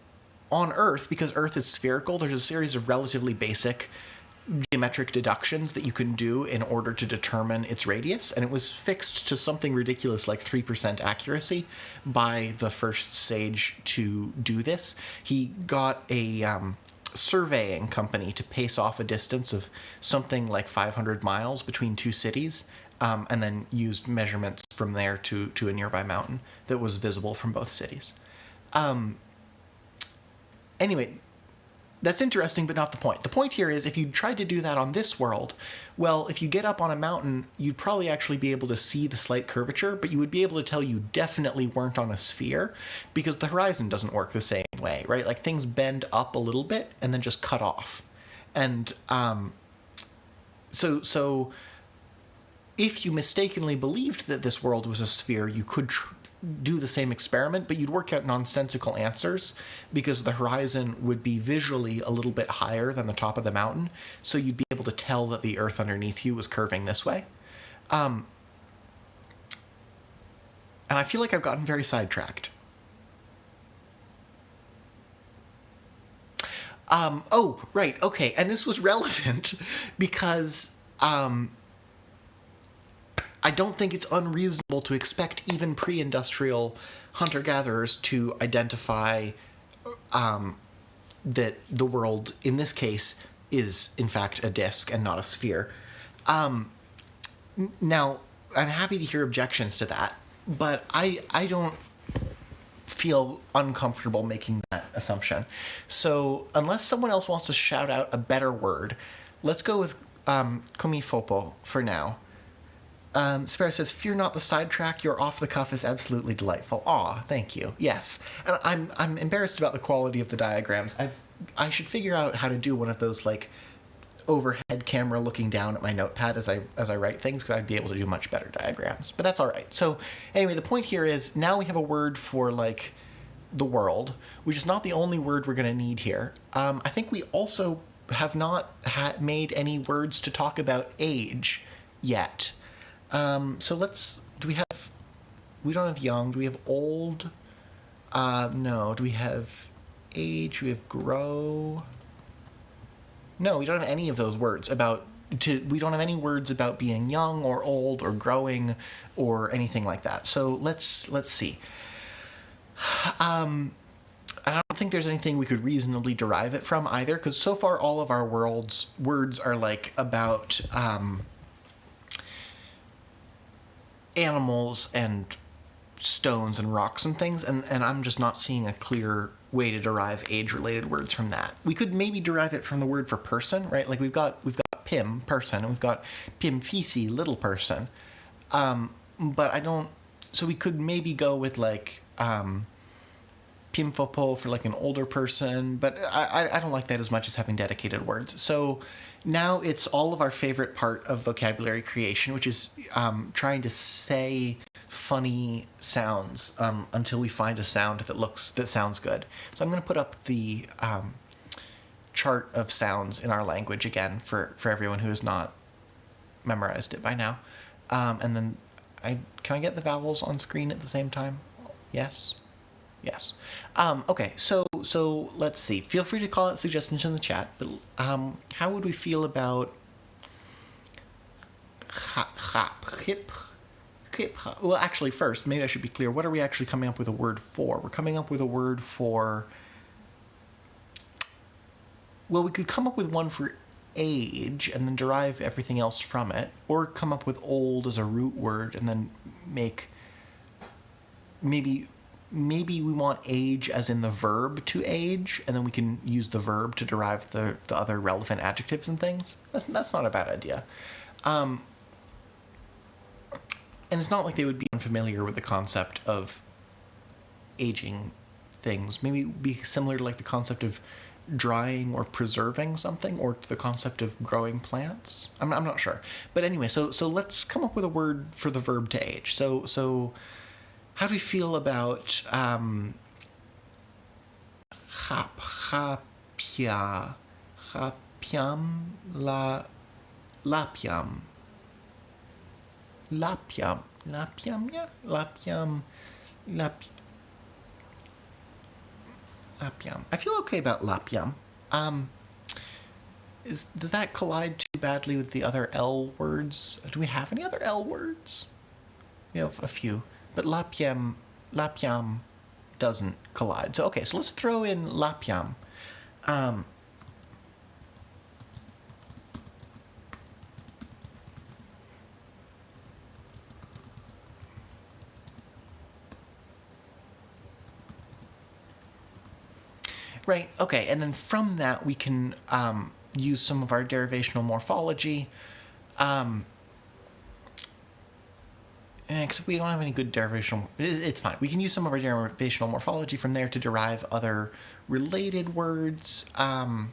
on Earth, because Earth is spherical, there's a series of relatively basic geometric deductions that you can do in order to determine its radius, and it was fixed to something ridiculous like 3% accuracy by the first sage to do this. He got a surveying company to pace off a distance of something like 500 miles between two cities, and then used measurements from there to a nearby mountain that was visible from both cities. Anyway, that's interesting, but not the point. The point here is if you tried to do that on this world, well, if you get up on a mountain, you'd probably actually be able to see the slight curvature, but you would be able to tell you definitely weren't on a sphere because the horizon doesn't work the same way, right? Like things bend up a little bit and then just cut off. And so if you mistakenly believed that this world was a sphere, you could do the same experiment, but you'd work out nonsensical answers because the horizon would be visually a little bit higher than the top of the mountain, so you'd be able to tell that the Earth underneath you was curving this way. And I feel like I've gotten very sidetracked. Oh, right, okay, and this was relevant because I don't think it's unreasonable to expect even pre-industrial hunter-gatherers to identify that the world, in this case, is in fact a disk and not a sphere. Now, I'm happy to hear objections to that, but I don't feel uncomfortable making that assumption. So unless someone else wants to shout out a better word, let's go with komifopo for now. Sparrow says, fear not the sidetrack, your off the cuff is absolutely delightful. Aw, thank you. Yes. And I'm embarrassed about the quality of the diagrams. I should figure out how to do one of those, like, overhead camera looking down at my notepad as I write things, because I'd be able to do much better diagrams. But that's all right. So anyway, the point here is now we have a word for, like, the world, which is not the only word we're going to need here. I think we also have not made any words to talk about age yet. So we don't have young, do we have old? No, do we have age, we have grow? No, we don't have any of those words we don't have any words about being young or old or growing or anything like that. So let's see. I don't think there's anything we could reasonably derive it from either, because so far all of our words are like about, animals and stones and rocks and things, and I'm just not seeing a clear way to derive age-related words from that. We could maybe derive it from the word for person, right? Like we've got pim, person, and we've got pimfisi, little person. But I don't... So we could maybe go with like pimfopo for like an older person, but I don't like that as much as having dedicated words. So now it's all of our favorite part of vocabulary creation, which is trying to say funny sounds until we find a sound that sounds good. So I'm going to put up the chart of sounds in our language again for everyone who has not memorized it by now. And then can I get the vowels on screen at the same time? Yes? Yes. Okay, so let's see. Feel free to call out suggestions in the chat, but how would we feel about hip? Well, actually, first, maybe I should be clear. What are we actually coming up with a word for? We're coming up with a word for... Well, we could come up with one for age and then derive everything else from it, or come up with old as a root word and then make... Maybe we want age as in the verb to age, and then we can use the verb to derive the other relevant adjectives and things. That's not a bad idea. And it's not like they would be unfamiliar with the concept of aging things. Maybe it would be similar to like the concept of drying or preserving something, or to the concept of growing plants. I'm not sure. But anyway, so let's come up with a word for the verb to age. So how do we feel about chapia, chapiam, lapiam, lapiam, yeah, lapiam, lapiam. I feel okay about lapiam. Does that collide too badly with the other L words? Do we have any other L words? We have a few, but lapiam doesn't collide. So okay, so let's throw in lapiam. Right, okay, and then from that we can use some of our derivational morphology. Except we don't have any good derivational. It's fine. We can use some of our derivational morphology from there to derive other related words. I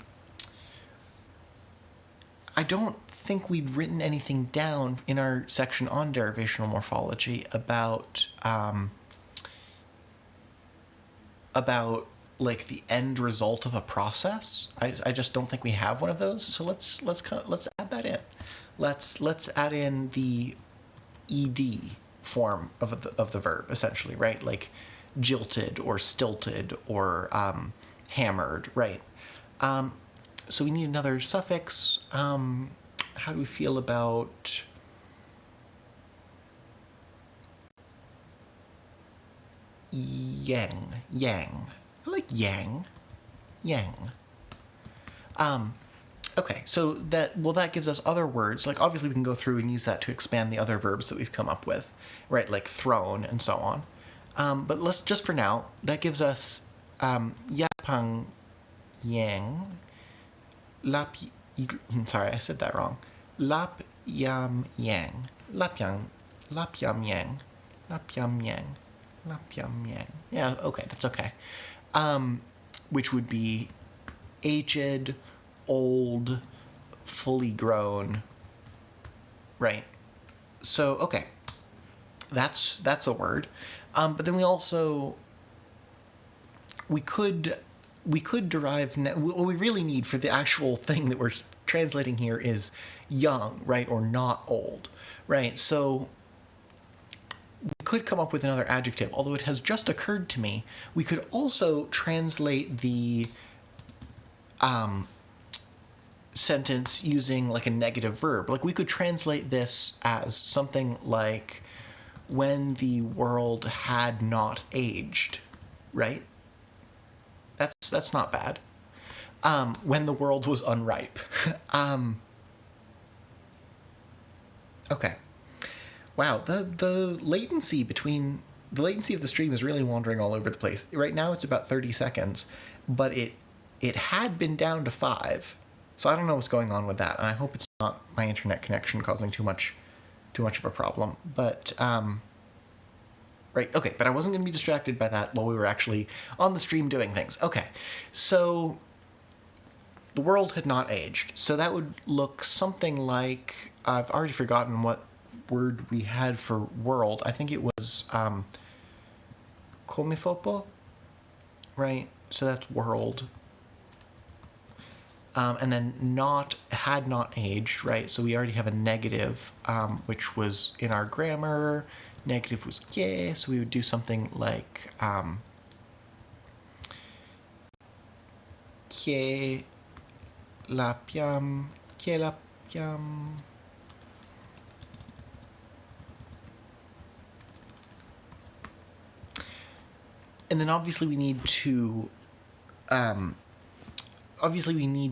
don't think we'd written anything down in our section on derivational morphology about like the end result of a process. I just don't think we have one of those. So let's add that in. Let's add in the ed form of the verb, essentially, right? Like jilted or stilted or hammered, right? So we need another suffix. How do we feel about yang? I like yang. Okay, so that gives us other words. Like, obviously we can go through and use that to expand the other verbs that we've come up with, right? Like thrown and so on. But let's just for now, that gives us yapang yang, sorry, I said that wrong. Lap yam yang, lap yam yang, Yeah, okay, that's okay. Which would be aged, old, fully grown, right? So okay, that's a word. But then we could derive. What we really need for the actual thing that we're translating here is young, right, or not old, right? So we could come up with another adjective, although it has just occurred to me we could also translate the sentence using like a negative verb. Like we could translate this as something like when the world had not aged, right? That's not bad. When the world was unripe. Okay. Wow, the latency of the stream is really wandering all over the place. Right now it's about 30 seconds, but it had been down to 5. So I don't know what's going on with that, and I hope it's not my internet connection causing too much of a problem. But right, okay, but I wasn't going to be distracted by that while we were actually on the stream doing things. Okay, so the world had not aged. So that would look something like, I've already forgotten what word we had for world. I think it was komifopo, right? So that's world. And then had not aged, right? So we already have a negative, which was in our grammar. Negative was ke, so we would do something like ke lapiam. And then obviously we need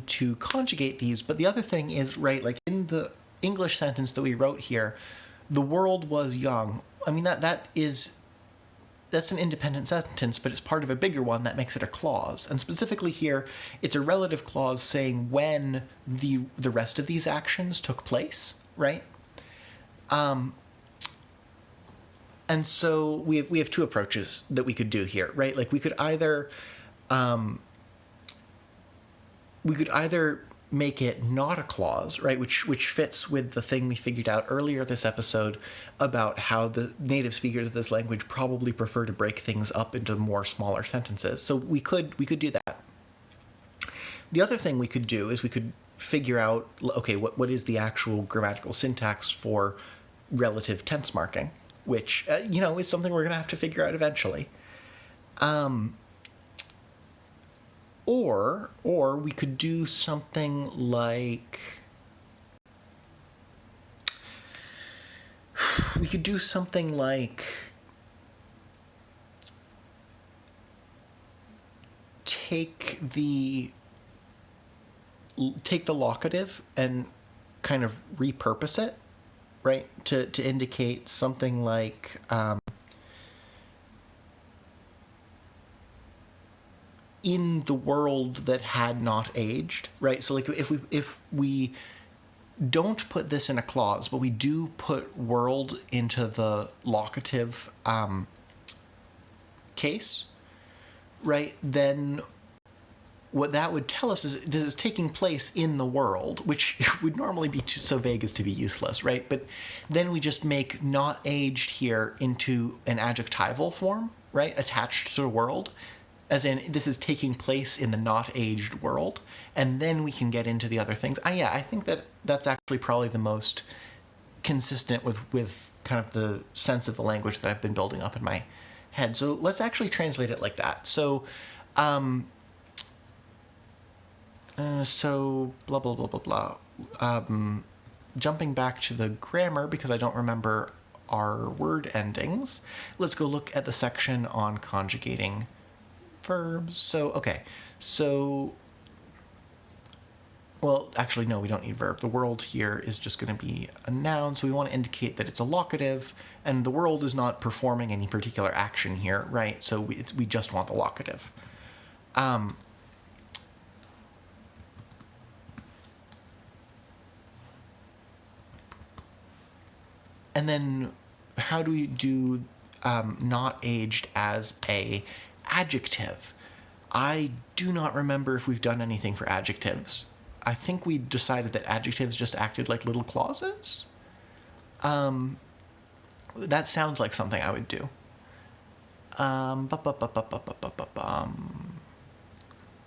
to conjugate these, but the other thing is, right, like in the English sentence that we wrote here, the world was young. I mean, that's an independent sentence, but it's part of a bigger one that makes it a clause. And specifically here, it's a relative clause saying when the rest of these actions took place, right? And so we have two approaches that we could do here, right? Like we could either we could either make it not a clause, right, which fits with the thing we figured out earlier this episode about how the native speakers of this language probably prefer to break things up into more smaller sentences. So we could do that. The other thing we could do is we could figure out, okay, what is the actual grammatical syntax for relative tense marking, which is something we're going to have to figure out eventually. Or we could do something like take the locative and kind of repurpose it, right, to indicate something like in the world that had not aged, right? So like if we don't put this in a clause, but we do put world into the locative case, right, then what that would tell us is this is taking place in the world, which would normally be so vague as to be useless, right? But then we just make not aged here into an adjectival form, right, attached to the world, as in this is taking place in the not aged world, and then we can get into the other things. I think that's actually probably the most consistent with kind of the sense of the language that I've been building up in my head. So let's actually translate it like that. So blah, blah, blah, blah, blah. Jumping back to the grammar, because I don't remember our word endings, let's go look at the section on conjugating verbs. Well, actually, no, we don't need verb. The world here is just going to be a noun, so we want to indicate that it's a locative, and the world is not performing any particular action here, right? So we just want the locative. And then how do we do not aged as a adjective? I do not remember if we've done anything for adjectives. I think we decided that adjectives just acted like little clauses. That sounds like something I would do.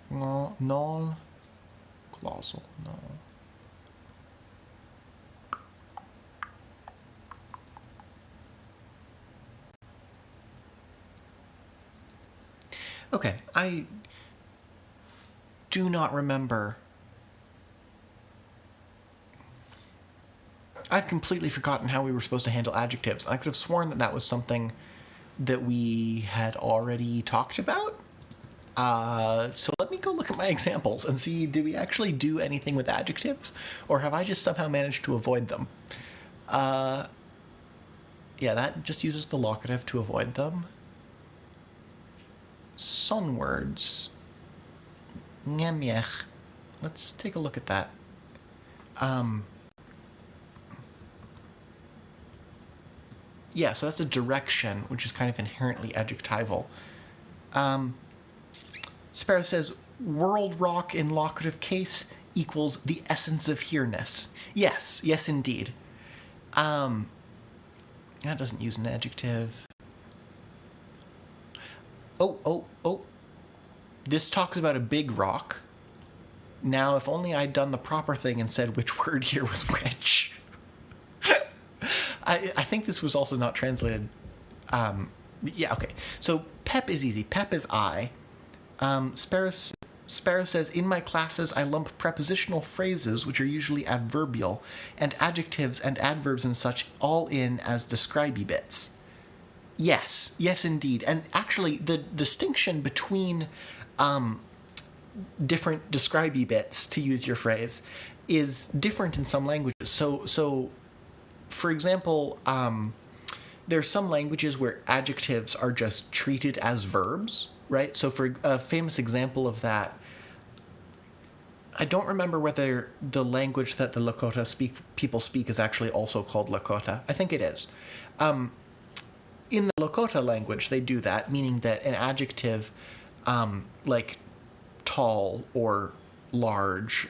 Non-clausal, no. Okay, I do not remember. I've completely forgotten how we were supposed to handle adjectives. I could have sworn that was something that we had already talked about. So let me go look at my examples and see, did we actually do anything with adjectives? Or have I just somehow managed to avoid them? Yeah, that just uses the locative to avoid them. Son words. Niemiech. Let's take a look at that. Yeah, so that's a direction, which is kind of inherently adjectival. Sparrow says, world rock in locative case equals the essence of here-ness. Yes, indeed. That doesn't use an adjective. Oh. This talks about a big rock. Now, if only I'd done the proper thing and said which word here was which. I think this was also not translated. Yeah, okay. So pep is easy. Pep is I. Sparrow says, in my classes, I lump prepositional phrases, which are usually adverbial, and adjectives and adverbs and such all in as describey bits. Yes, indeed. And actually, the distinction between different describey bits, to use your phrase, is different in some languages. So for example, there are some languages where adjectives are just treated as verbs, right? So for a famous example of that, I don't remember whether the language that the Lakota people speak is actually also called Lakota. I think it is. In the Lakota language, they do that, meaning that an adjective like tall or large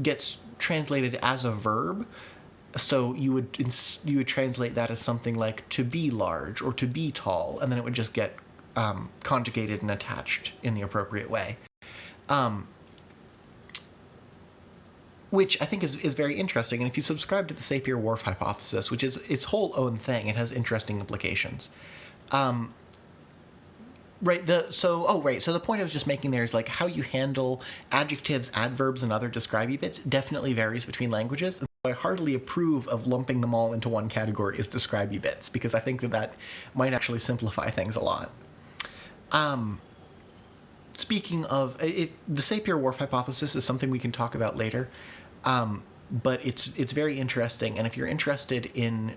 gets translated as a verb. So you would translate that as something like to be large or to be tall, and then it would just get conjugated and attached in the appropriate way. Which I think is very interesting. And if you subscribe to the Sapir-Whorf hypothesis, which is its whole own thing, it has interesting implications. Right. So the point I was just making there is like how you handle adjectives, adverbs, and other describey bits definitely varies between languages. And so I heartily approve of lumping them all into one category as describey bits, because I think that might actually simplify things a lot. Speaking of the Sapir-Whorf hypothesis is something we can talk about later, but it's very interesting. And if you're interested in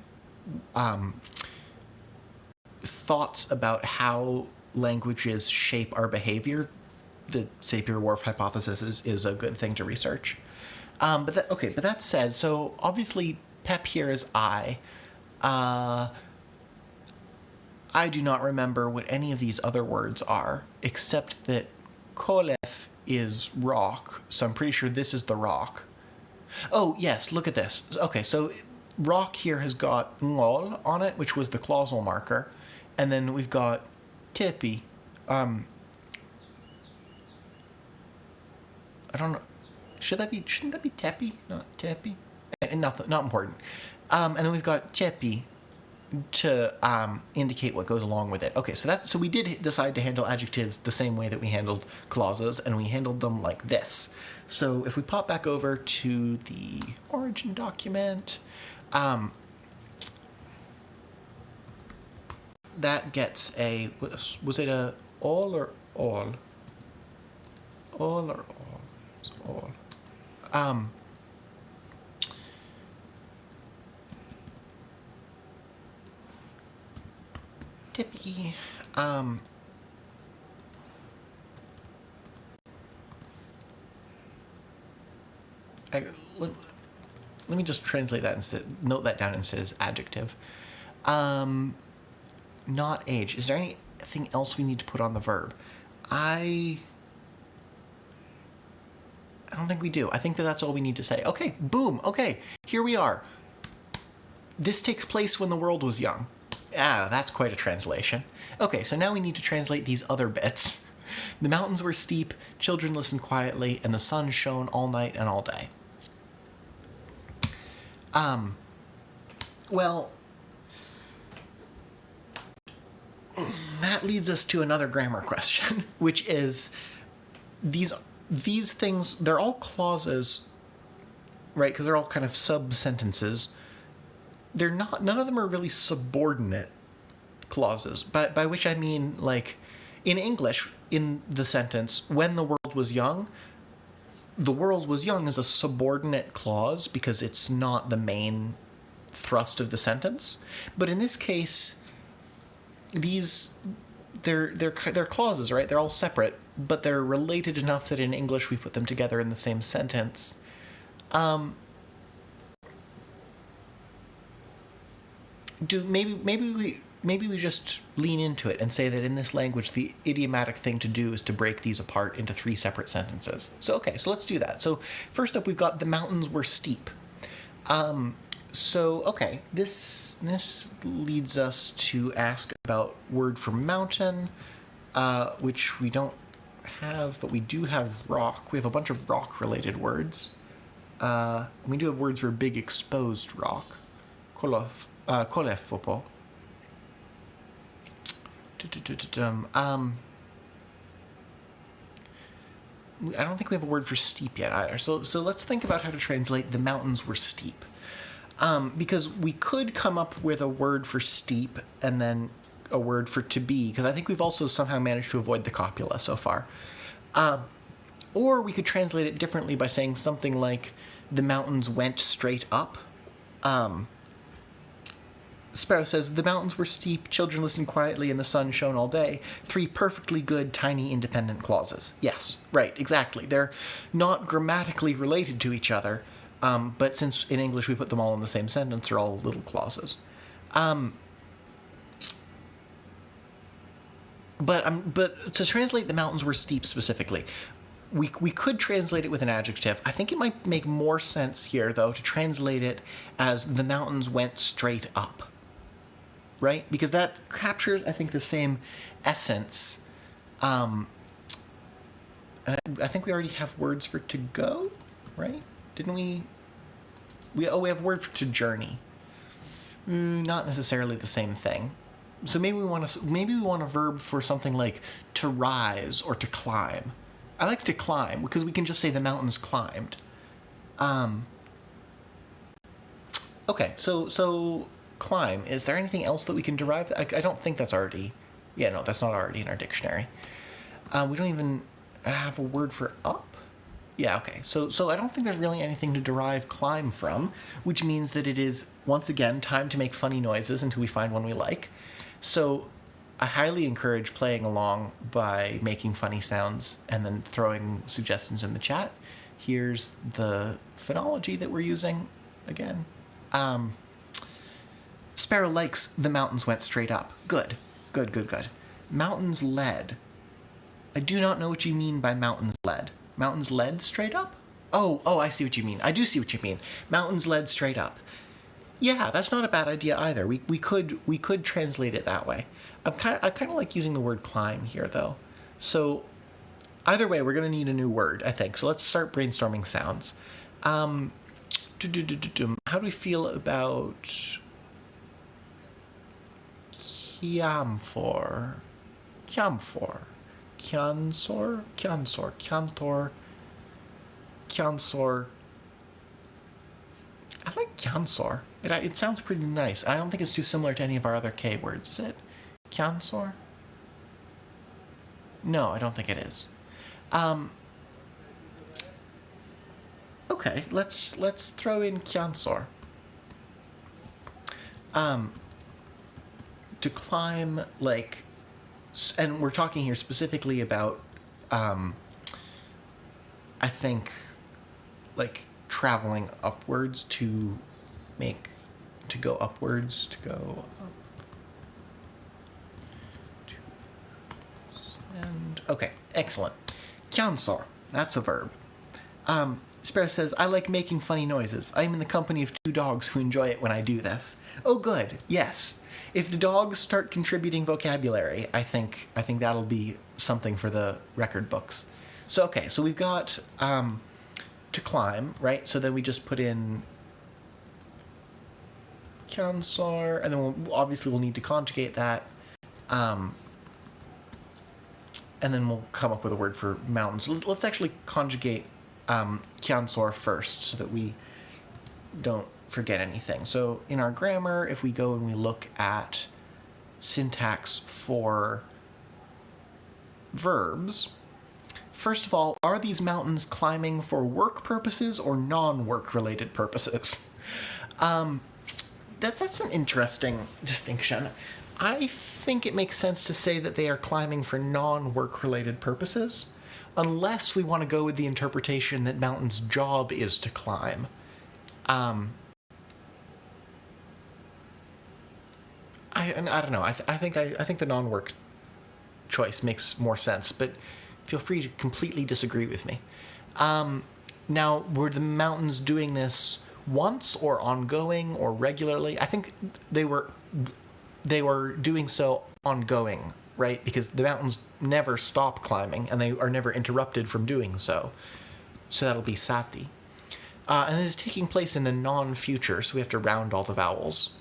thoughts about how languages shape our behavior, the Sapir-Whorf hypothesis is a good thing to research. But that said, so obviously Pep here is I. I do not remember what any of these other words are, except that Kolef is rock, so I'm pretty sure this is the rock. Oh, yes, look at this. Okay, so rock here has got ngol on it, which was the clausal marker, and then we've got tepi. I don't know. Shouldn't that be tepi? Not tepi? Not important. And then we've got tepi to indicate what goes along with it. Okay, so we did decide to handle adjectives the same way that we handled clauses, and we handled them like this. So if we pop back over to the origin document, that gets a, was it a all or all? All or all? It's all. Tippy. Let me just translate that instead. Note that down instead as adjective. Not age. Is there anything else we need to put on the verb? I don't think we do. I think that's all we need to say. Okay, boom. Okay, here we are. This takes place when the world was young. Ah, that's quite a translation. Okay, so now we need to translate these other bits. The mountains were steep, children listened quietly, and the sun shone all night and all day. Well, that leads us to another grammar question, which is these things, they're all clauses, right? Because they're all kind of sub-sentences. They're not, none of them are really subordinate clauses, by which I mean, like, in English, in the sentence, when the world was young is a subordinate clause because it's not the main thrust of the sentence. But in this case, they're clauses, right? They're all separate, but they're related enough that in English we put them together in the same sentence. Maybe we just lean into it and say that in this language, the idiomatic thing to do is to break these apart into 3 separate sentences. So let's do that. So first up, we've got the mountains were steep. This leads us to ask about word for mountain, which we don't have, but we do have rock. We have a bunch of rock-related words. We do have words for big exposed rock. Kolefopo. I don't think we have a word for steep yet either. So let's think about how to translate the mountains were steep. Because we could come up with a word for steep and then a word for to be, because I think we've also somehow managed to avoid the copula so far. Or we could translate it differently by saying something like the mountains went straight up. Sparrow says, the mountains were steep, children listened quietly, and the sun shone all day. 3 perfectly good, tiny, independent clauses. Yes, right, exactly. They're not grammatically related to each other, but since in English we put them all in the same sentence, they're all little clauses. But to translate the mountains were steep specifically, we could translate it with an adjective. I think it might make more sense here, though, to translate it as the mountains went straight up. Right? Because that captures, I think, the same essence. And I think we already have words for to go, right? Didn't we? We have word for to journey. Not necessarily the same thing. So maybe we want a verb for something like to rise or to climb. I like to climb because we can just say the mountains climbed. Okay, so climb. Is there anything else that we can derive? I don't think that's already. Yeah, no, that's not already in our dictionary. We don't even have a word for up. Yeah, okay. So I don't think there's really anything to derive climb from, which means that it is, once again, time to make funny noises until we find one we like. So I highly encourage playing along by making funny sounds and then throwing suggestions in the chat. Here's the phonology that we're using again. Sparrow likes the mountains went straight up. Good. Mountains led. I do not know what you mean by mountains led. Mountains led straight up? Oh, I see what you mean. I do see what you mean. Mountains led straight up. Yeah, that's not a bad idea either. We could translate it that way. I kind of like using the word climb here, though. So either way, we're going to need a new word, I think. So let's start brainstorming sounds. How do we feel about camphor? Camphor. Cansor? Cansor. Cantor. Cansor. I like cansor. It sounds pretty nice. I don't think it's too similar to any of our other K words, is it? Cansor? No, I don't think it is. Okay, let's throw in cansor. To climb, like, and we're talking here specifically about, I think, like, traveling upwards to go upwards, to go up. And okay, excellent. Cansor, that's a verb. Sparrow says, I like making funny noises. I am in the company of 2 dogs who enjoy it when I do this. Oh, good. Yes. If the dogs start contributing vocabulary, I think that'll be something for the record books. So, okay, so we've got to climb, right? So then we just put in cansor, and then we'll need to conjugate that. And then we'll come up with a word for mountains. Let's actually conjugate cansor first so that we don't forget anything. So in our grammar, if we go and we look at syntax for verbs, first of all, are these mountains climbing for work purposes or non-work related purposes? That's an interesting distinction. I think it makes sense to say that they are climbing for non-work related purposes, unless we want to go with the interpretation that mountain's job is to climb. I don't know. I think the non-work choice makes more sense, but feel free to completely disagree with me. Now, were the mountains doing this once or ongoing or regularly? I think they were doing so ongoing, right? Because the mountains never stop climbing, and they are never interrupted from doing so. So that'll be sati. And it is taking place in the non-future, so we have to round all the vowels.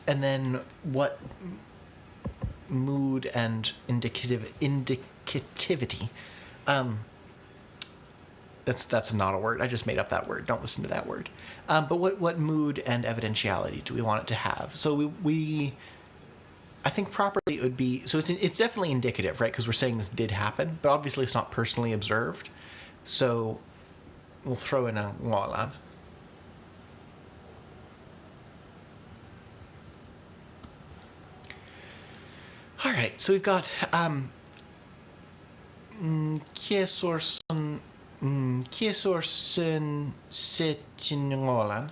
And then what mood and indicativity. That's not a word. I just made up that word. Don't listen to that word. But what mood and evidentiality do we want it to have? So I think properly it would be, so it's definitely indicative, right? Because we're saying this did happen, but obviously it's not personally observed. So we'll throw in a ngalan. All right, so we've got Kiesorsen Setingolan.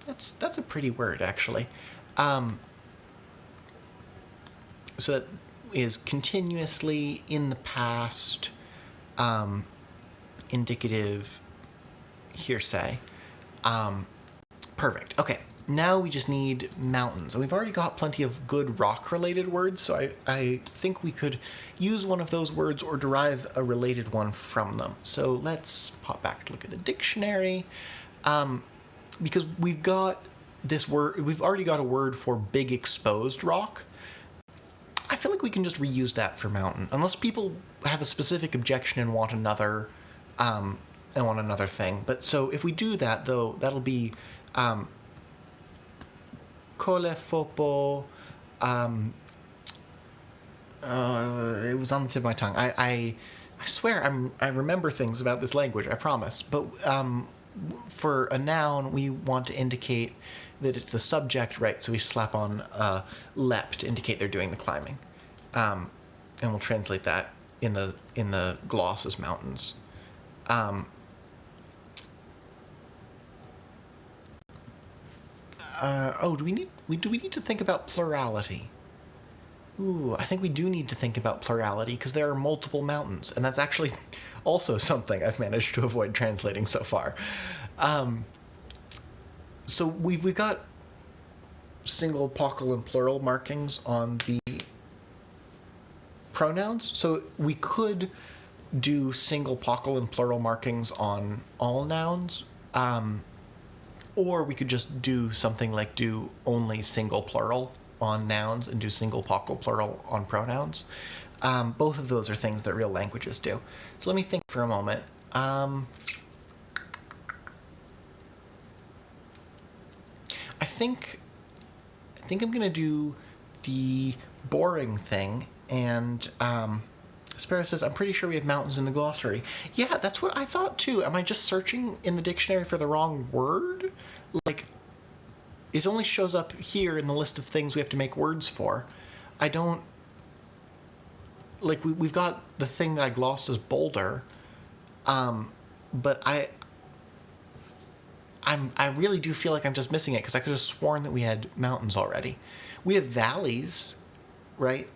That's a pretty word, actually. So that is continuously, in the past, indicative, hearsay. Perfect. Okay, now we just need mountains. And we've already got plenty of good rock-related words, so I think we could use one of those words or derive a related one from them. So let's pop back to look at the dictionary. Because we've got this word, we've already got a word for big exposed rock. I feel like we can just reuse that for mountain, unless people have a specific objection and want another thing. But so if we do that, though, that'll be Kolefopo. It was on the tip of my tongue. I swear I remember things about this language. I promise. But for a noun, we want to indicate that it's the subject, right? So we slap on lep to indicate they're doing the climbing, and we'll translate that in the gloss as mountains. Do we need to think about plurality? Ooh, I think we do need to think about plurality because there are multiple mountains, and that's actually also something I've managed to avoid translating so far. So we've got single, pockle, and plural markings on the pronouns. So we could do single, pockle, and plural markings on all nouns. Or we could just do something like do only single plural on nouns and do single pockle plural on pronouns. Both of those are things that real languages do. So let me think for a moment. I think I'm gonna do the boring thing, and Sparrow says, I'm pretty sure we have mountains in the glossary. Yeah, that's what I thought too. Am I just searching in the dictionary for the wrong word? Like, it only shows up here in the list of things we have to make words for. I don't... Like, we've got the thing that I glossed as boulder, but I really do feel like I'm just missing it, because I could have sworn that we had mountains already. We have valleys, right?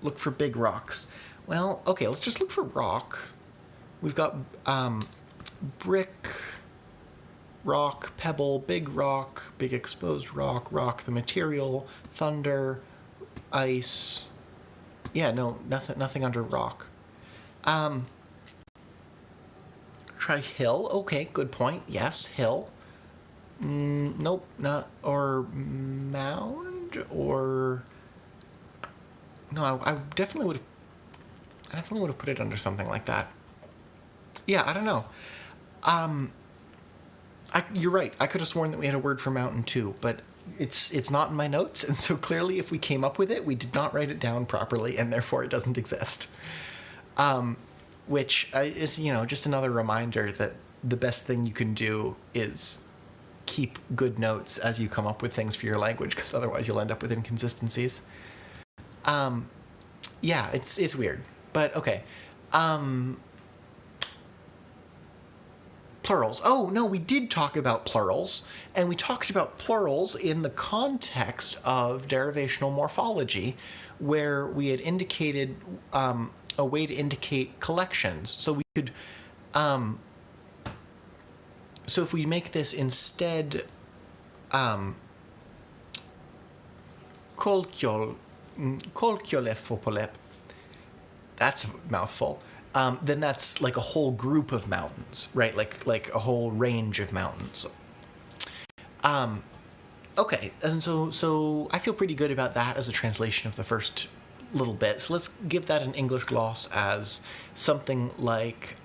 Look for big rocks. Well, okay, let's just look for rock. We've got brick, rock, pebble, big exposed rock, rock, the material, thunder, ice. Yeah, no, nothing under rock. Try hill. Okay, good point. Yes, hill. Nope, not. Or mound, or... No, I definitely would have put it under something like that. Yeah, I don't know. You're right. I could have sworn that we had a word for mountain too, but it's not in my notes, and so clearly if we came up with it, we did not write it down properly, and therefore it doesn't exist. Which is, just another reminder that the best thing you can do is keep good notes as you come up with things for your language, because otherwise you'll end up with inconsistencies. Yeah, it's weird, but okay. Plurals. Oh, no, we did talk about plurals, and we talked about plurals in the context of derivational morphology, where we had indicated a way to indicate collections. So we could, so if we make this instead, kolkiolefopolep, that's a mouthful. Then that's like a whole group of mountains, right? Like a whole range of mountains. Okay, and so I feel pretty good about that as a translation of the first little bit. So let's give that an English gloss as something like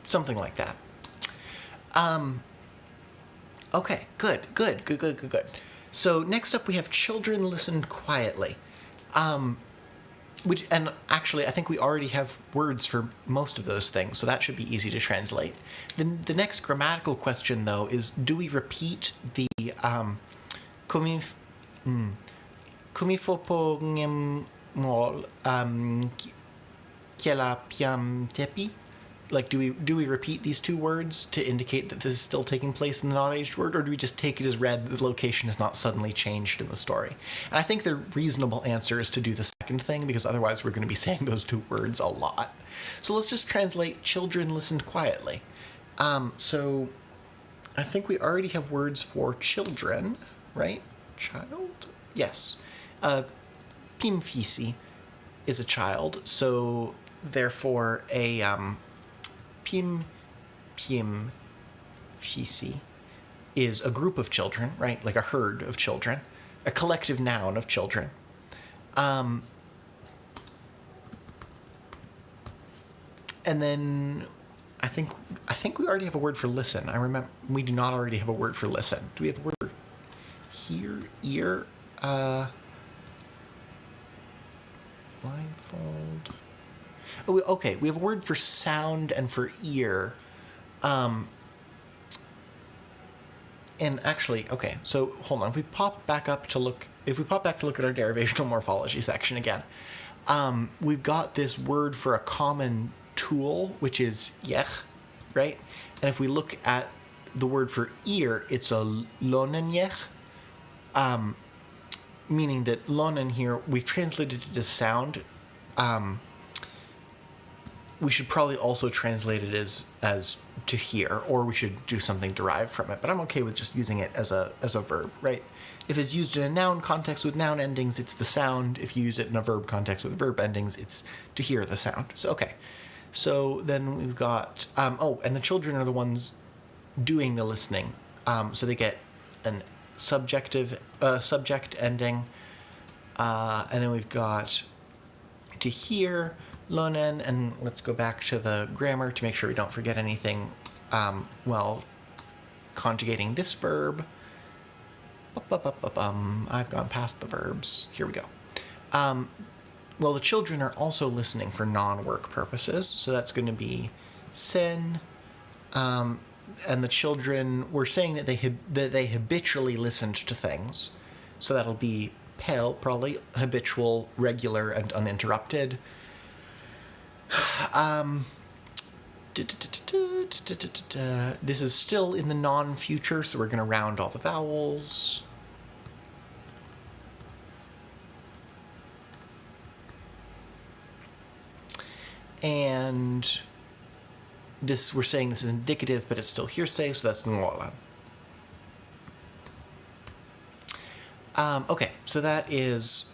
something like that. Okay, good. So next up we have children listen quietly. And actually I think we already have words for most of those things, so that should be easy to translate. The next grammatical question, though, is do we repeat the kumifopongem well, Kiela piam tepi? Like, do we repeat these two words to indicate that this is still taking place in the not-aged word, or do we just take it as read that the location is not suddenly changed in the story? And I think the reasonable answer is to do the second thing, because otherwise we're going to be saying those two words a lot. So let's just translate children listened quietly. So I think we already have words for children, right? Child? Yes. Pimfisi is a child, so therefore a pim fisi is a group of children, right? Like a herd of children, a collective noun of children. And then I think we already have a word for listen. I remember we do not already have a word for listen. Do we have a word for hear, ear, blindfold? Oh, okay, we have a word for sound and for ear. And actually, okay, so hold on. If we pop back to look at our derivational morphology section again, we've got this word for a common tool, which is yech, right? And if we look at the word for ear, it's a lonen yech, meaning that lonen here, we've translated it as sound. We should probably also translate it as to hear, or we should do something derived from it. But I'm okay with just using it as a verb, right? If it's used in a noun context with noun endings, it's the sound. If you use it in a verb context with verb endings, it's to hear the sound. So, okay. So then we've got, and the children are the ones doing the listening. So they get an subject ending. And then we've got to hear, lonen, and let's go back to the grammar to make sure we don't forget anything while conjugating this verb. I've gone past the verbs. Here we go. Well, the children are also listening for non-work purposes, so that's going to be sen. And the children, we're saying that they habitually listened to things, so that'll be pel, probably habitual, regular, and uninterrupted. This is still in the non-future, so we're going to round all the vowels. And this, we're saying this is indicative, but it's still hearsay, so that's ngola. Okay, so that is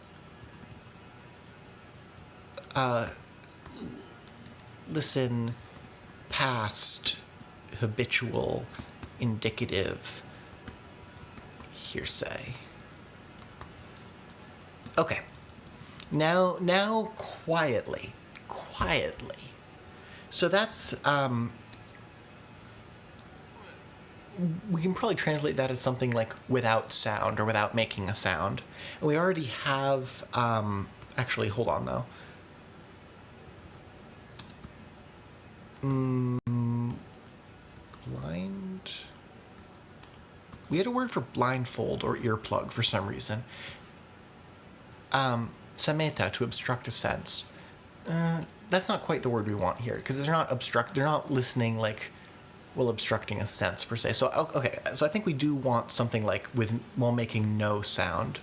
listen, past, habitual, indicative, hearsay. Okay. Now quietly. So that's we can probably translate that as something like without sound or without making a sound. And we already have actually, hold on though. Blind. We had a word for blindfold or earplug for some reason. Sameta, to obstruct a sense. That's not quite the word we want here, because they're not listening like while obstructing a sense per se. So okay, so I think we do want something like while making no sound.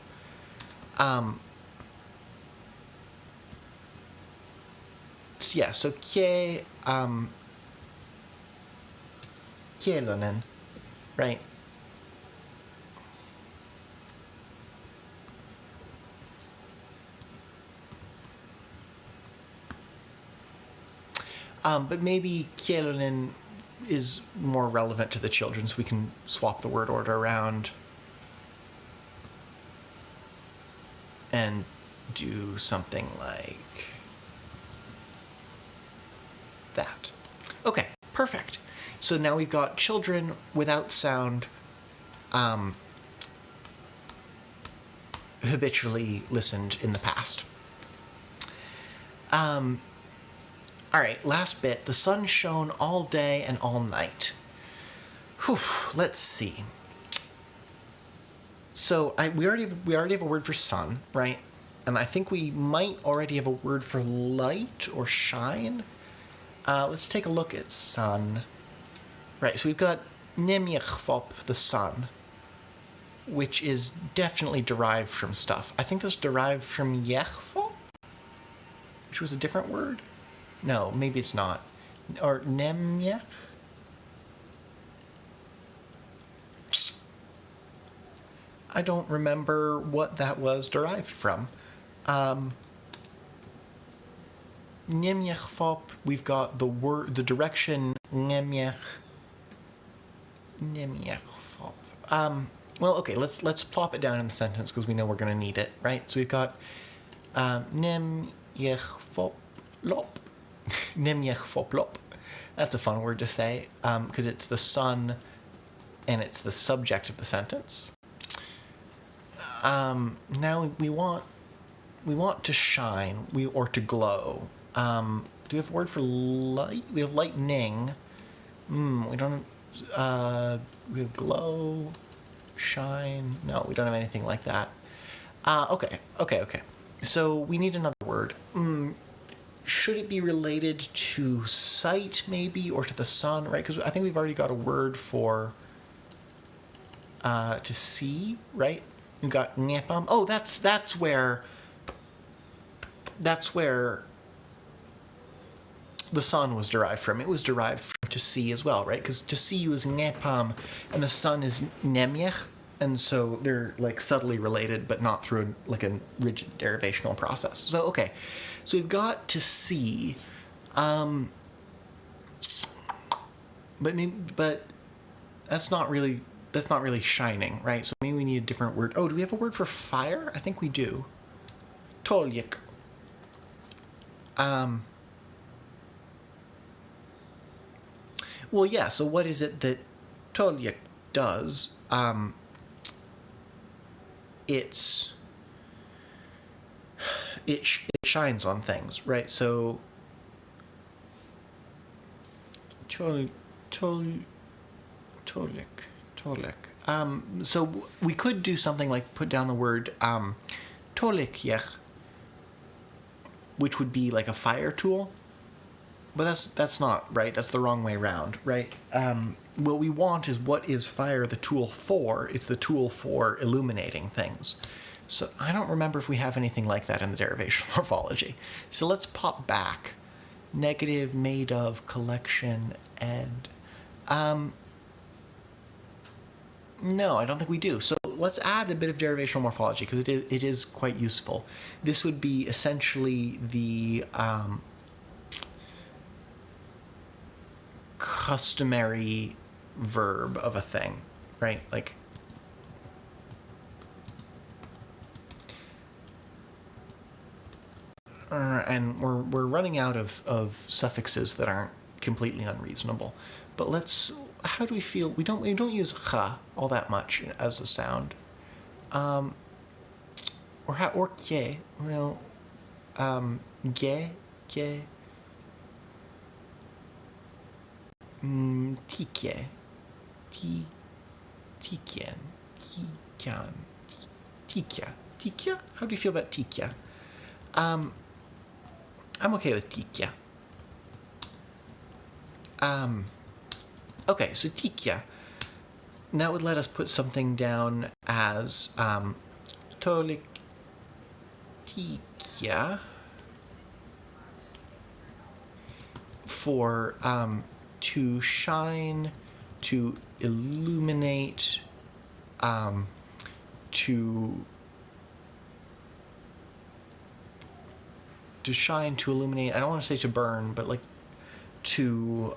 So yeah, so kielonen, right? But maybe kielonen is more relevant to the children, so we can swap the word order around and do something like that. Okay, perfect. So now we've got children without sound habitually listened in the past. All right, last bit. The sun shone all day and all night. Whew, let's see. So we already have a word for sun, right? And I think we might already have a word for light or shine. Let's take a look at sun. Right, so we've got nemjechfop, the sun, which is definitely derived from stuff. I think that's derived from yechfop, which was a different word. No, maybe it's not. Or nemjech? I don't remember what that was derived from. Nemjechfop, we've got the direction nemjech. Nemjechfop. Well, okay, let's plop it down in the sentence because we know we're going to need it, right? So we've got nemjechfop lop. Nemjechfop lop. That's a fun word to say because it's the sun and it's the subject of the sentence. Now we want to shine, or to glow. Do we have a word for light? We have lightning. We don't. We have glow, shine. No, we don't have anything like that. Okay. So we need another word. Should it be related to sight, maybe, or to the sun, right? Because I think we've already got a word for to see, right? We've got nepam. Oh, that's where the sun was derived from. It was derived from to see as well, right? Because to see was nepam, and the sun is nemjech, and so they're like subtly related, but not through a rigid derivational process. So okay, so we've got to see, but that's not really shining, right? So maybe we need a different word. Oh, do we have a word for fire? I think we do. Toljik. Well, yeah, so what is it that Toljik does? It shines on things, right? So Toljik. So we could do something like put down the word tolikjech, which would be like a fire tool, but that's not right. That's the wrong way around, right? What we want is, what is fire the tool for? It's the tool for illuminating things. So I don't remember if we have anything like that in the derivational morphology. So let's pop back. Negative, made of, collection, ed. No, I don't think we do. So let's add a bit of derivational morphology because it is quite useful. This would be essentially the customary verb of a thing, right? Like, and we're running out of suffixes that aren't completely unreasonable. But how do we feel? We don't use cha all that much as a sound. Or ke. Well, ge. Tikje. Tikjen. Tikja. Tikja? How do you feel about tikja? I'm okay with tikja. Okay, so tikja. That would let us put something down as tolik tikja for to shine, to illuminate, to shine, to illuminate. I don't want to say to burn, but like to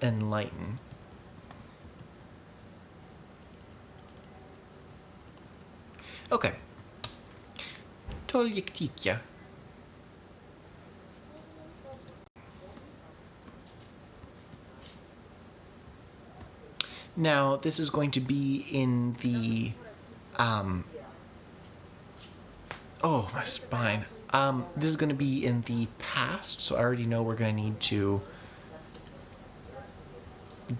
enlighten. Okay. Toljiktikja. Now, this is going to be in the, oh, my spine. This is going to be in the past, so I already know we're going to need to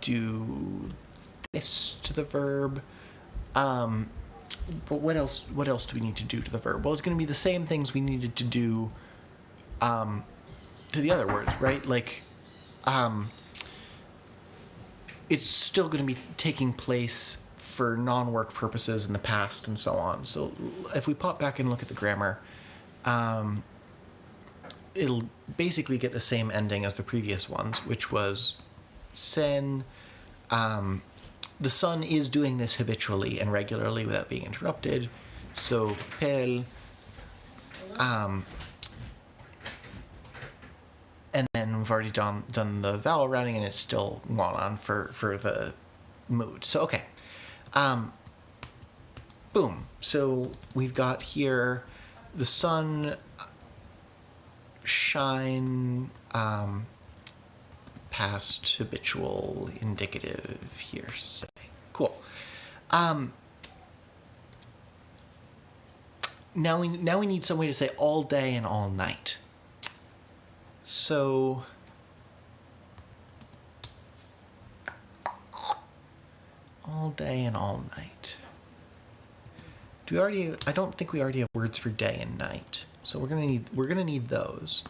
do this to the verb. but what else? What else do we need to do to the verb? Well, it's going to be the same things we needed to do to the other words, right? Like, it's still going to be taking place for non-work purposes in the past and so on. So if we pop back and look at the grammar, it'll basically get the same ending as the previous ones, which was sen. The son is doing this habitually and regularly without being interrupted. So pel. And then we've already done the vowel rounding, and it's still gone on for the mood. So okay. Boom. So we've got here the sun shine, past habitual indicative hearsay. Cool. Now we need some way to say all day and all night. So all day and all night. Do we already? I don't think we already have words for day and night. So we're gonna need those.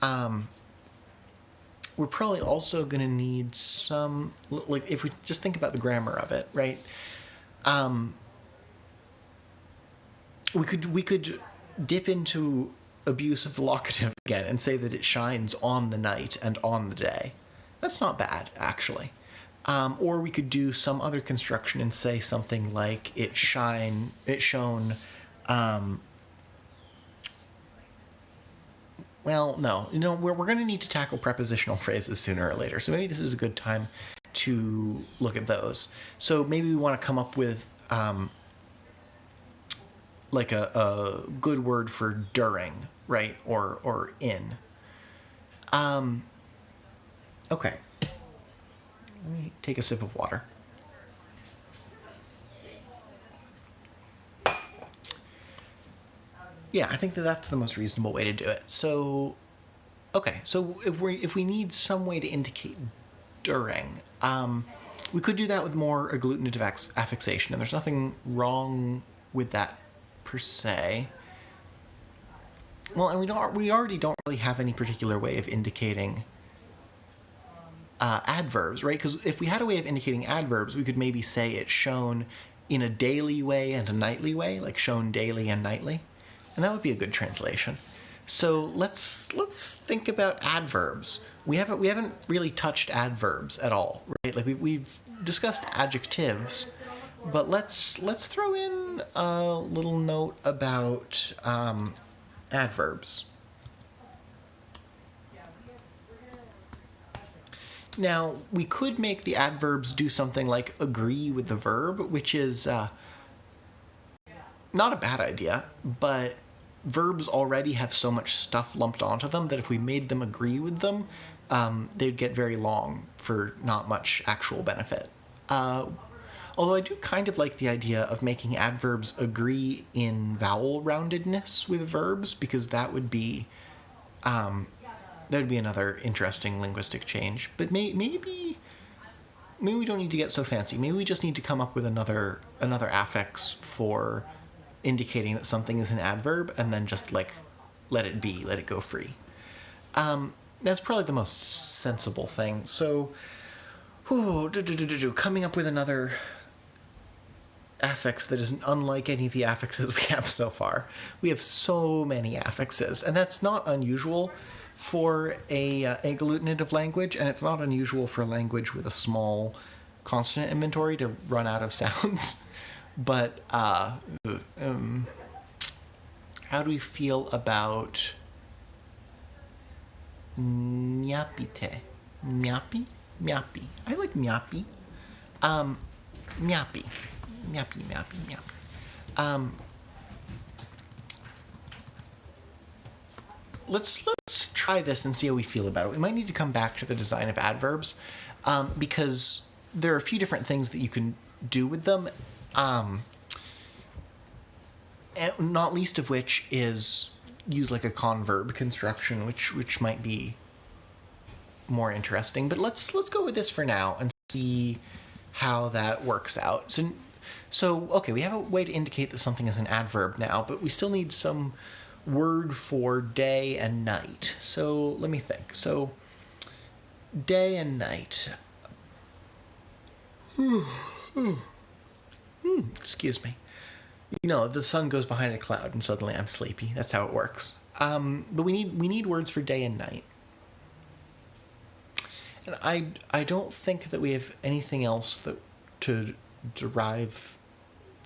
We're probably also gonna need some, like, if we just think about the grammar of it, right? We could dip into abuse of the locative again and say that it shines on the night and on the day. That's not bad, actually. Or we could do some other construction and say something like it shone. Well, no, we're going to need to tackle prepositional phrases sooner or later. So maybe this is a good time to look at those. So maybe we want to come up with like a good word for during, right? Or in. Okay. Let me take a sip of water. Yeah, I think that's the most reasonable way to do it. So, okay, so if we need some way to indicate during, we could do that with more agglutinative affixation, and there's nothing wrong with that per se. Well, and we already don't really have any particular way of indicating adverbs, right? Because if we had a way of indicating adverbs, we could maybe say it's shown in a daily way and a nightly way, like shown daily and nightly. And that would be a good translation. So let's think about adverbs. We haven't really touched adverbs at all, right? Like we've discussed adjectives, but let's throw in a little note about adverbs. Now, we could make the adverbs do something like agree with the verb, which is not a bad idea, but verbs already have so much stuff lumped onto them that if we made them agree with them, they'd get very long for not much actual benefit. Although I do kind of like the idea of making adverbs agree in vowel roundedness with verbs, because that would be another interesting linguistic change. But maybe we don't need to get so fancy. Maybe we just need to come up with another affix for indicating that something is an adverb, and then just like let it be, let it go free. That's probably the most sensible thing. So, coming up with another affix that is unlike any of the affixes we have so far. We have so many affixes, and that's not unusual for a agglutinative language, and it's not unusual for a language with a small consonant inventory to run out of sounds. But how do we feel about miapite? Miapi? Miapi. I like miapi. Miapi. Miapi. Let's try this and see how we feel about it. We might need to come back to the design of adverbs, because there are a few different things that you can do with them. And not least of which is use like a converb construction, which might be more interesting. But let's go with this for now and see how that works out. So So, okay, we have a way to indicate that something is an adverb now, but we still need some word for day and night. So, let me think. So, day and night. Excuse me. You know, the sun goes behind a cloud and suddenly I'm sleepy. That's how it works. But we need words for day and night. And I don't think that we have anything else that to derive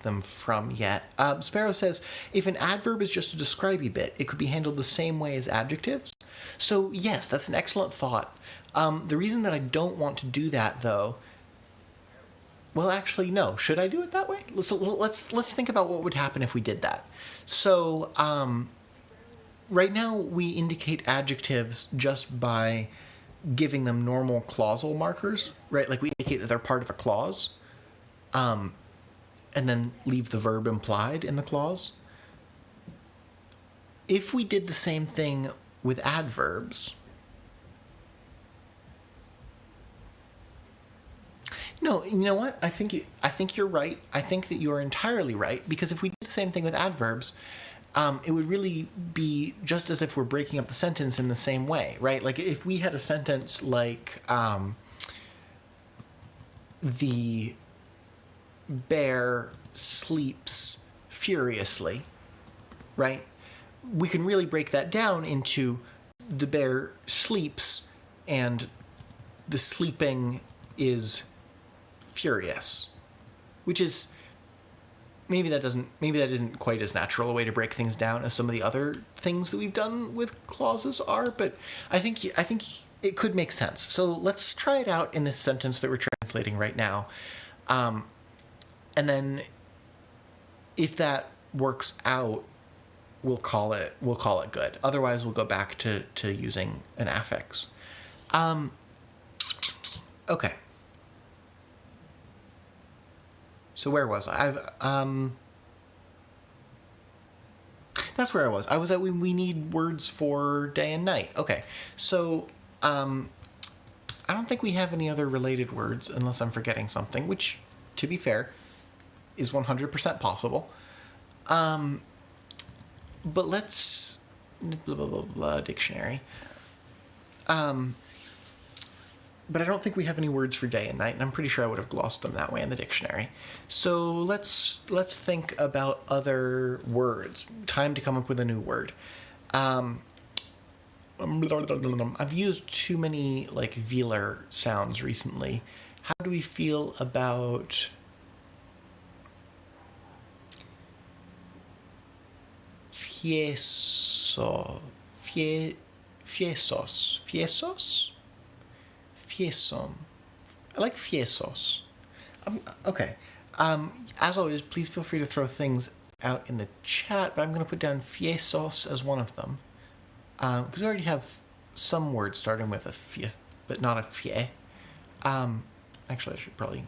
them from yet. Sparrow says, if an adverb is just a describe-y bit, it could be handled the same way as adjectives. So yes, that's an excellent thought. The reason that I don't want to do that, though, well, actually, no. Should I do it that way? Let's think about what would happen if we did that. So right now we indicate adjectives just by giving them normal clausal markers, right? Like we indicate that they're part of a clause, and then leave the verb implied in the clause. If we did the same thing with adverbs, no, you know what? I think you're right. I think that you're entirely right, because if we did the same thing with adverbs, it would really be just as if we're breaking up the sentence in the same way, right? Like if we had a sentence like the bear sleeps furiously, right? We can really break that down into the bear sleeps and the sleeping is furious, which is maybe that isn't quite as natural a way to break things down as some of the other things that we've done with clauses are, but I think it could make sense. So let's try it out in this sentence that we're translating right now, and then if that works out, we'll call it good. Otherwise, we'll go back to using an affix. Okay. So where was I? That's where I was. I was at we need words for day and night. Okay. So I don't think we have any other related words unless I'm forgetting something, which, to be fair, is 100% possible. But let's blah blah blah blah dictionary. But I don't think we have any words for day and night, and I'm pretty sure I would have glossed them that way in the dictionary. So let's think about other words. Time to come up with a new word. I've used too many like velar sounds recently. How do we feel about fiesos? Fiesom. I like fiesos. Okay. As always, please feel free to throw things out in the chat, but I'm going to put down fiesos as one of them. Because we already have some words starting with a fie, but not a fie. Actually, I should probably...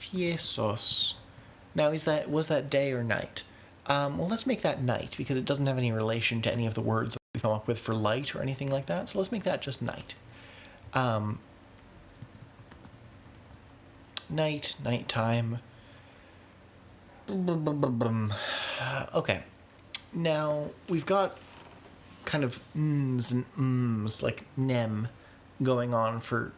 Fiesos. Now, was that day or night? Well, let's make that night, because it doesn't have any relation to any of the words that we come up with for light or anything like that. So let's make that just night. Nighttime. Okay. Now, we've got kind of n's and m's, like nem, going on for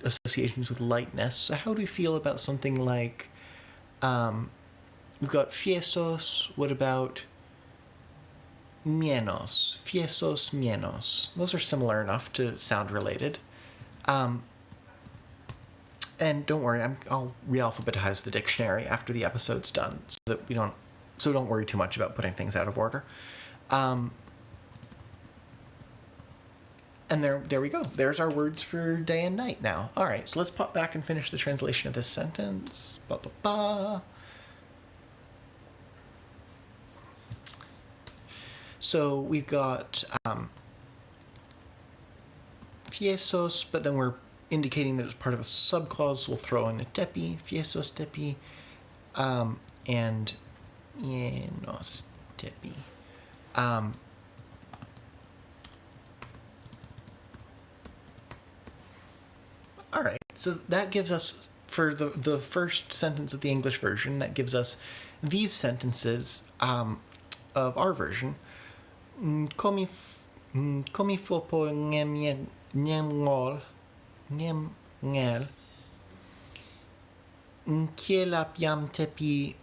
associations with lightness. So how do we feel about something like, we've got fiesos, what about menos? Fiesos, menos. Those are similar enough to sound related. And don't worry, I'll re-alphabetize the dictionary after the episode's done, so don't worry too much about putting things out of order. And there we go. There's our words for day and night now. All right, so let's pop back and finish the translation of this sentence. So we've got fiesos, but then we're indicating that it's part of a subclause, so we'll throw in a tepi, fiesos tepi, and llenos tepi. All right, so that gives us for the first sentence of the English version, that gives us these sentences of our version. Komi fopo ngol ngel kiela piam tepi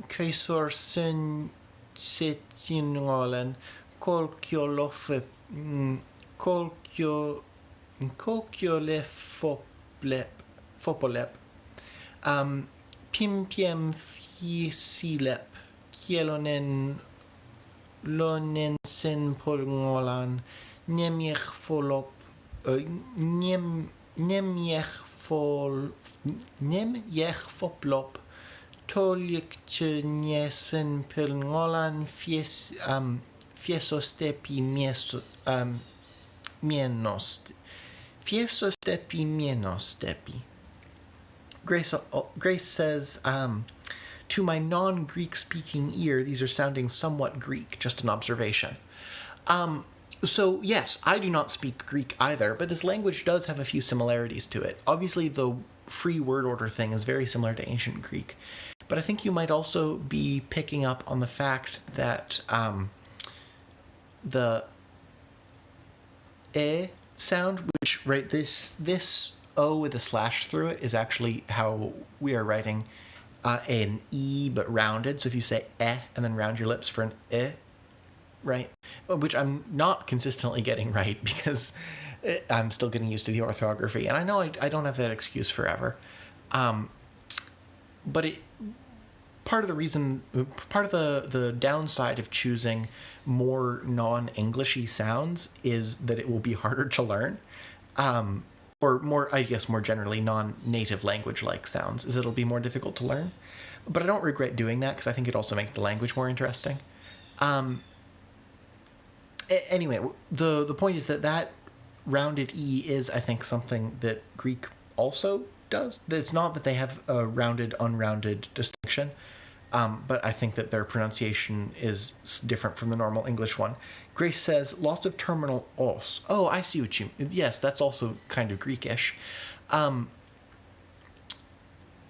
kaisor sun setingolen kolkio lofe kolkio le fopolep pim piem fisilep kielonen lonen sen polngolan nemiech folop nemiech foplop tolik niesen polngolan fiesostepi mienost fiesostepi mienostepi. Grace says, to my non-Greek speaking ear, these are sounding somewhat Greek, just an observation. So yes, I do not speak Greek either, but this language does have a few similarities to it. Obviously, the free word order thing is very similar to ancient Greek, but I think you might also be picking up on the fact that the e sound, which, right, this O with a slash through it is actually how we are writing an E but rounded. So if you say and then round your lips for an right, which I'm not consistently getting right because I'm still getting used to the orthography, and I know I don't have that excuse forever. But part of the downside of choosing more non-Englishy sounds is that it will be harder to learn. Or more, I guess, more generally non-native language-like sounds, is it'll be more difficult to learn. But I don't regret doing that because I think it also makes the language more interesting. Anyway, the point is that rounded E is, I think, something that Greek also does. It's not that they have a rounded, unrounded distinction, but I think that their pronunciation is different from the normal English one. Grace says, loss of terminal os. Oh, I see what you mean. Yes, that's also kind of Greekish.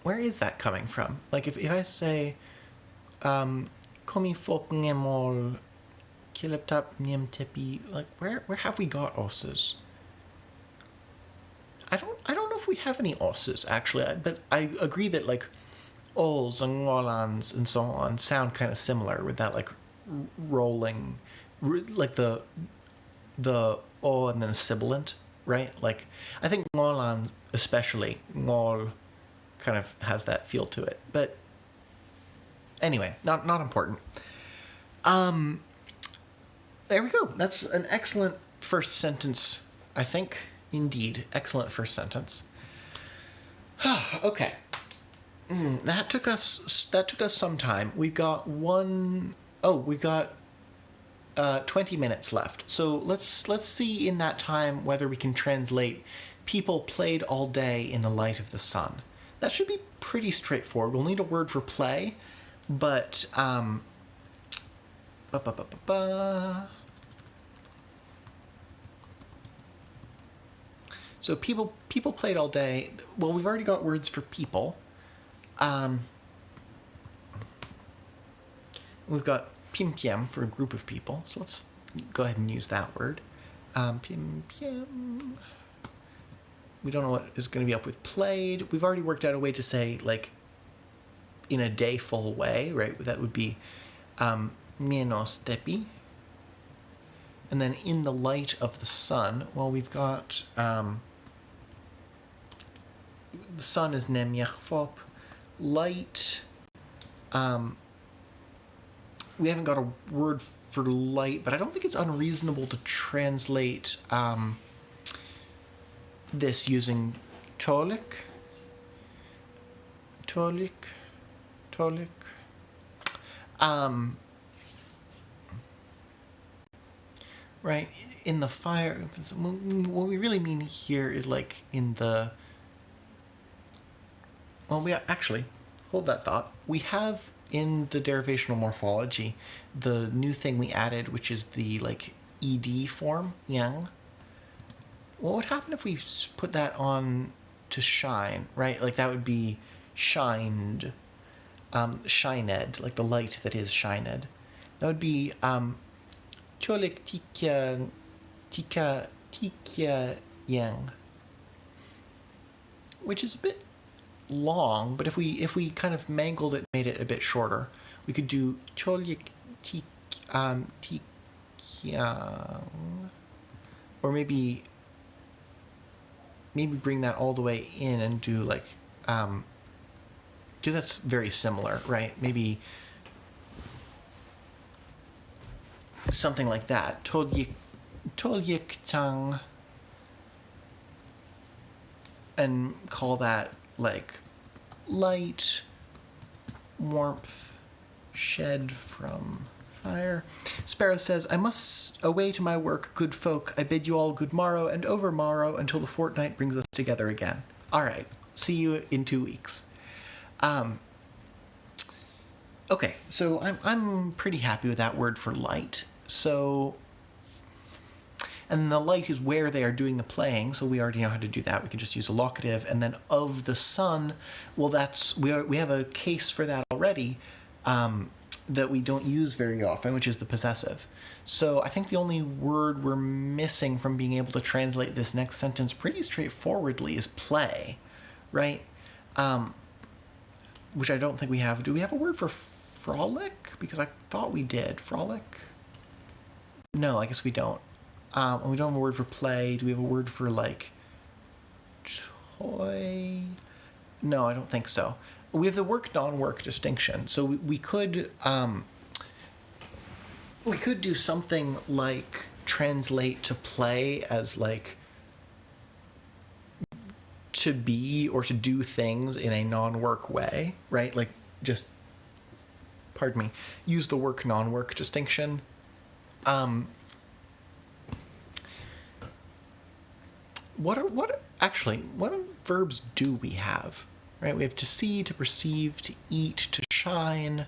Where is that coming from? Like, if I say, komi fop ngemol kileptap niem tepi, like, where have we got osses? I don't know if we have any osses, actually, but I agree that, like, ols and ngolans and so on sound kind of similar with that, like, rolling, like the o and then a sibilant, right? Like, I think ngolan, especially ngol, kind of has that feel to it. But anyway, not important. There we go. That's an excellent first sentence, I think. Indeed, excellent first sentence. Okay. That took us some time. We got 20 minutes left. So let's see in that time whether we can translate people played all day in the light of the sun. That should be pretty straightforward. We'll need a word for play, but so people played all day. Well, we've already got words for people. We've got pim piem for a group of people, so let's go ahead and use that word. Pim piem. We don't know what is going to be up with played. We've already worked out a way to say, like, in a day-full way, right? That would be mienos tepi. And then in the light of the sun, well, we've got the sun is nemiachfop. Light, we haven't got a word for light, but I don't think it's unreasonable to translate this using tolik. Right, in the fire, what we really mean here is like in the, well, we actually, hold that thought. We have in the derivational morphology the new thing we added, which is the, like, ed form, yang. What would happen if we put that on to shine, right? Like that would be shined, shined, like the light that is shined. That would be cholik tika yang, which is a bit long, but if we kind of mangled it, made it a bit shorter, we could do cholik tikyang, or maybe bring that all the way in and do like because that's very similar, right? Maybe something like that. Tolyiktang, and call that like light, warmth, shed from fire. Sparrow says, I must away to my work, good folk. I bid you all good morrow and over morrow until the fortnight brings us together again. All right, see you in 2 weeks. Okay, so I'm pretty happy with that word for light. So, and the light is where they are doing the playing, so we already know how to do that. We can just use a locative. And then of the sun, well, we have a case for that already that we don't use very often, which is the possessive. So I think the only word we're missing from being able to translate this next sentence pretty straightforwardly is play, right? Which I don't think we have. Do we have a word for frolic? Because I thought we did. Frolic? No, I guess we don't. And we don't have a word for play. Do we have a word for, like, toy? No, I don't think so. We have the work non-work distinction. So we could do something like translate to play as like to be or to do things in a non-work way, right? Like just, pardon me, use the work non-work distinction. What verbs do we have? Right? We have to see, to perceive, to eat, to shine,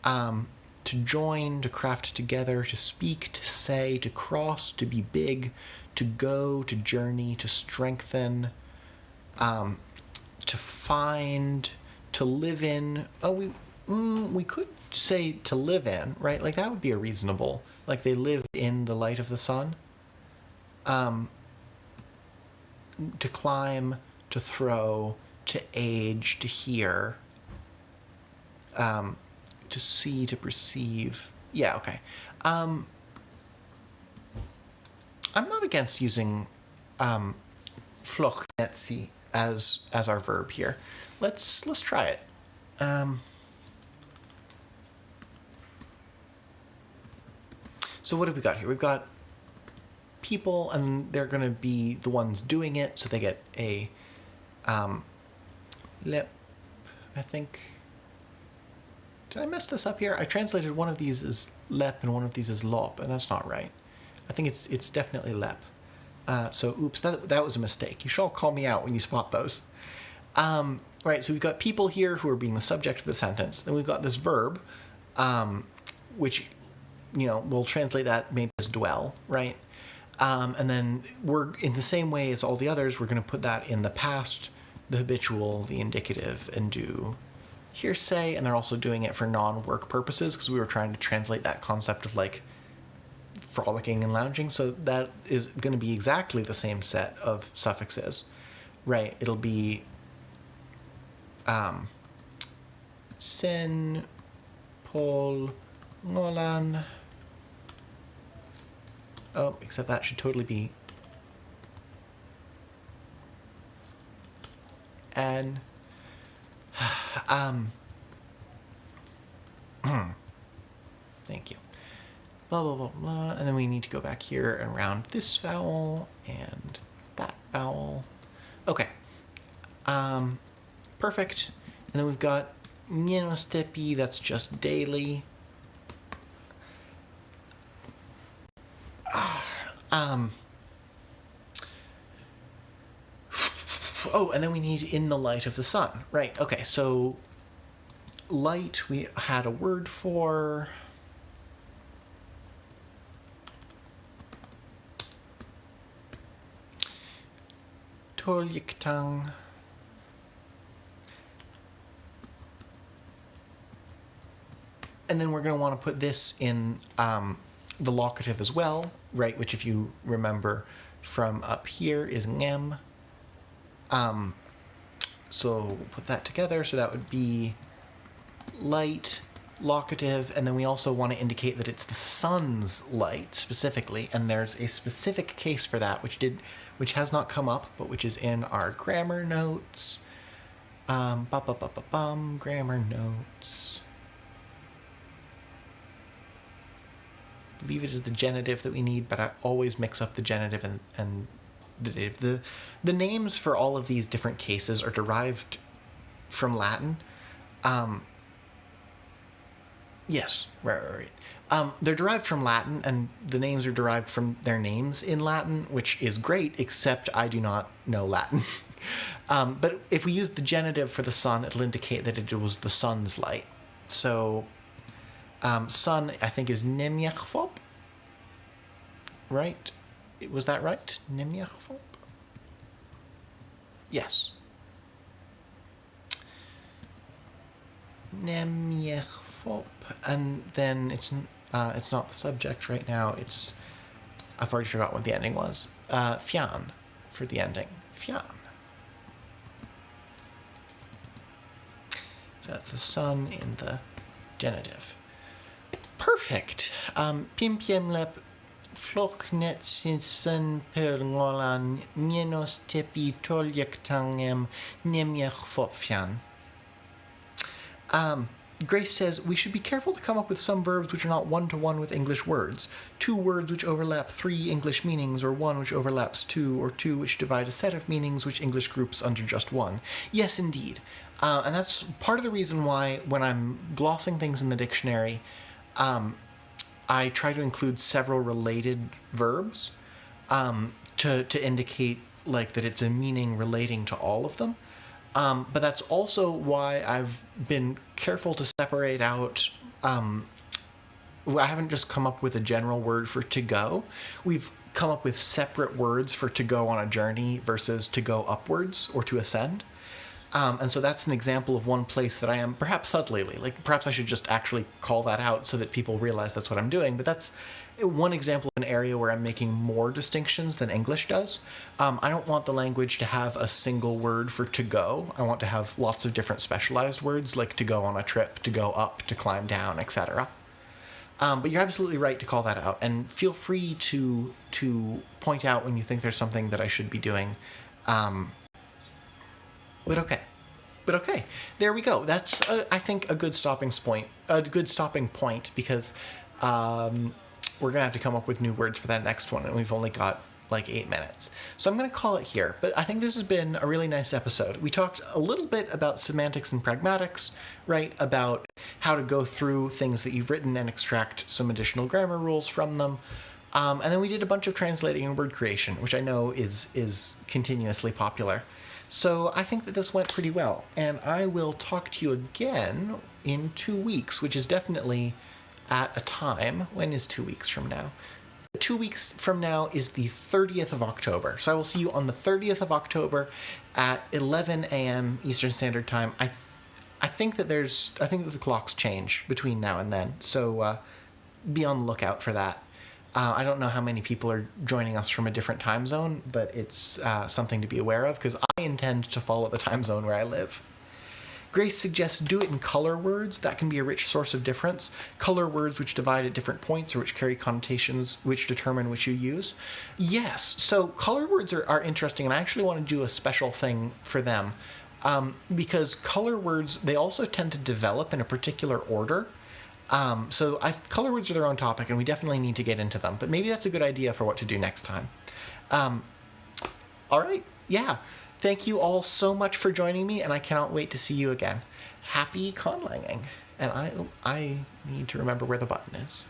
to join, to craft together, to speak, to say, to cross, to be big, to go, to journey, to strengthen, to find, to live in. Oh, we could say to live in, right? Like that would be a reasonable. Like they live in the light of the sun. To climb, to throw, to age, to hear, to see, to perceive. Yeah, okay. I'm not against using flochnetzi as our verb here. Let's try it. So what have we got here? We've got people, and they're going to be the ones doing it, so they get a lep, I think. Did I mess this up here? I translated one of these as lep and one of these as lop, and that's not right. I think it's definitely lep. So oops, that was a mistake. You should all call me out when you spot those. Right, so we've got people here who are being the subject of the sentence. Then we've got this verb, which, we'll translate that maybe as dwell, right? And then we're, in the same way as all the others, we're going to put that in the past, the habitual, the indicative, and do hearsay. And they're also doing it for non-work purposes because we were trying to translate that concept of like frolicking and lounging. So that is going to be exactly the same set of suffixes, right? It'll be sin, pol, ngolan. Oh, except that should totally be and thank you. Blah blah blah blah, and then we need to go back here and round this vowel and that vowel. Okay. Perfect. And then we've got stepi, that's just daily. Oh, and then we need in the light of the sun. Right, okay, so light we had a word for. toljiktang. And then we're going to want to put this in the locative as well, right? Which, if you remember from up here, is ngem. So we'll put that together. So that would be light, locative, and then we also want to indicate that it's the sun's light specifically, and there's a specific case for that, which has not come up, but which is in our grammar notes. Grammar notes. I believe it is the genitive that we need, but I always mix up the genitive and the dative. The names for all of these different cases are derived from Latin. Yes, right. They're derived from Latin, and the names are derived from their names in Latin, which is great, except I do not know Latin. But if we use the genitive for the sun, it'll indicate that it was the sun's light. So, sun, I think, is nemjechfop, right? Was that right? Nemjechfop? Yes. Nemjechfop. And then it's not the subject right now. I've already forgotten what the ending was. Fjan for the ending. Fjan. So that's the sun in the genitive. Perfect. Pimpiemlep flocknetsinsen pergolan mienos tepi toljektangem nemjechfop fjan. Grace says, we should be careful to come up with some verbs which are not one-to-one with English words. 2 words which overlap 3 English meanings, or 1 which overlaps 2, or 2 which divide a set of meanings which English groups under just 1. Yes, indeed. And that's part of the reason why, when I'm glossing things in the dictionary, I try to include several related verbs to indicate like that it's a meaning relating to all of them. But that's also why I've been careful to separate out. I haven't just come up with a general word for to go. We've come up with separate words for to go on a journey versus to go upwards or to ascend. And so that's an example of one place that I am, perhaps subtly, like perhaps I should just actually call that out so that people realize that's what I'm doing. But that's one example of an area where I'm making more distinctions than English does. I don't want the language to have a single word for to go. I want to have lots of different specialized words, like to go on a trip, to go up, to climb down, etc. But you're absolutely right to call that out, and feel free to point out when you think there's something that I should be doing. But okay, there we go. That's I think a good stopping point, because we're gonna have to come up with new words for that next one, and we've only got like 8 minutes. So I'm gonna call it here. But I think this has been a really nice episode. We talked a little bit about semantics and pragmatics, right? About how to go through things that you've written and extract some additional grammar rules from them. And then we did a bunch of translating and word creation, which I know is continuously popular. So I think that this went pretty well, and I will talk to you again in 2 weeks, which is definitely at a time. When is 2 weeks from now? 2 weeks from now is the 30th of October. So I will see you on the 30th of October at 11 a.m. Eastern Standard Time. I think that the clocks change between now and then, so be on the lookout for that. I don't know how many people are joining us from a different time zone, but it's something to be aware of, because I intend to follow the time zone where I live. Grace suggests do it in color words. That can be a rich source of difference. Color words which divide at different points, or which carry connotations which determine which you use. Yes, so color words are interesting, and I actually want to do a special thing for them, because color words, they also tend to develop in a particular order. Color words are their own topic, and we definitely need to get into them, but maybe that's a good idea for what to do next time. All right, yeah. Thank you all so much for joining me, and I cannot wait to see you again. Happy conlanging. And I need to remember where the button is.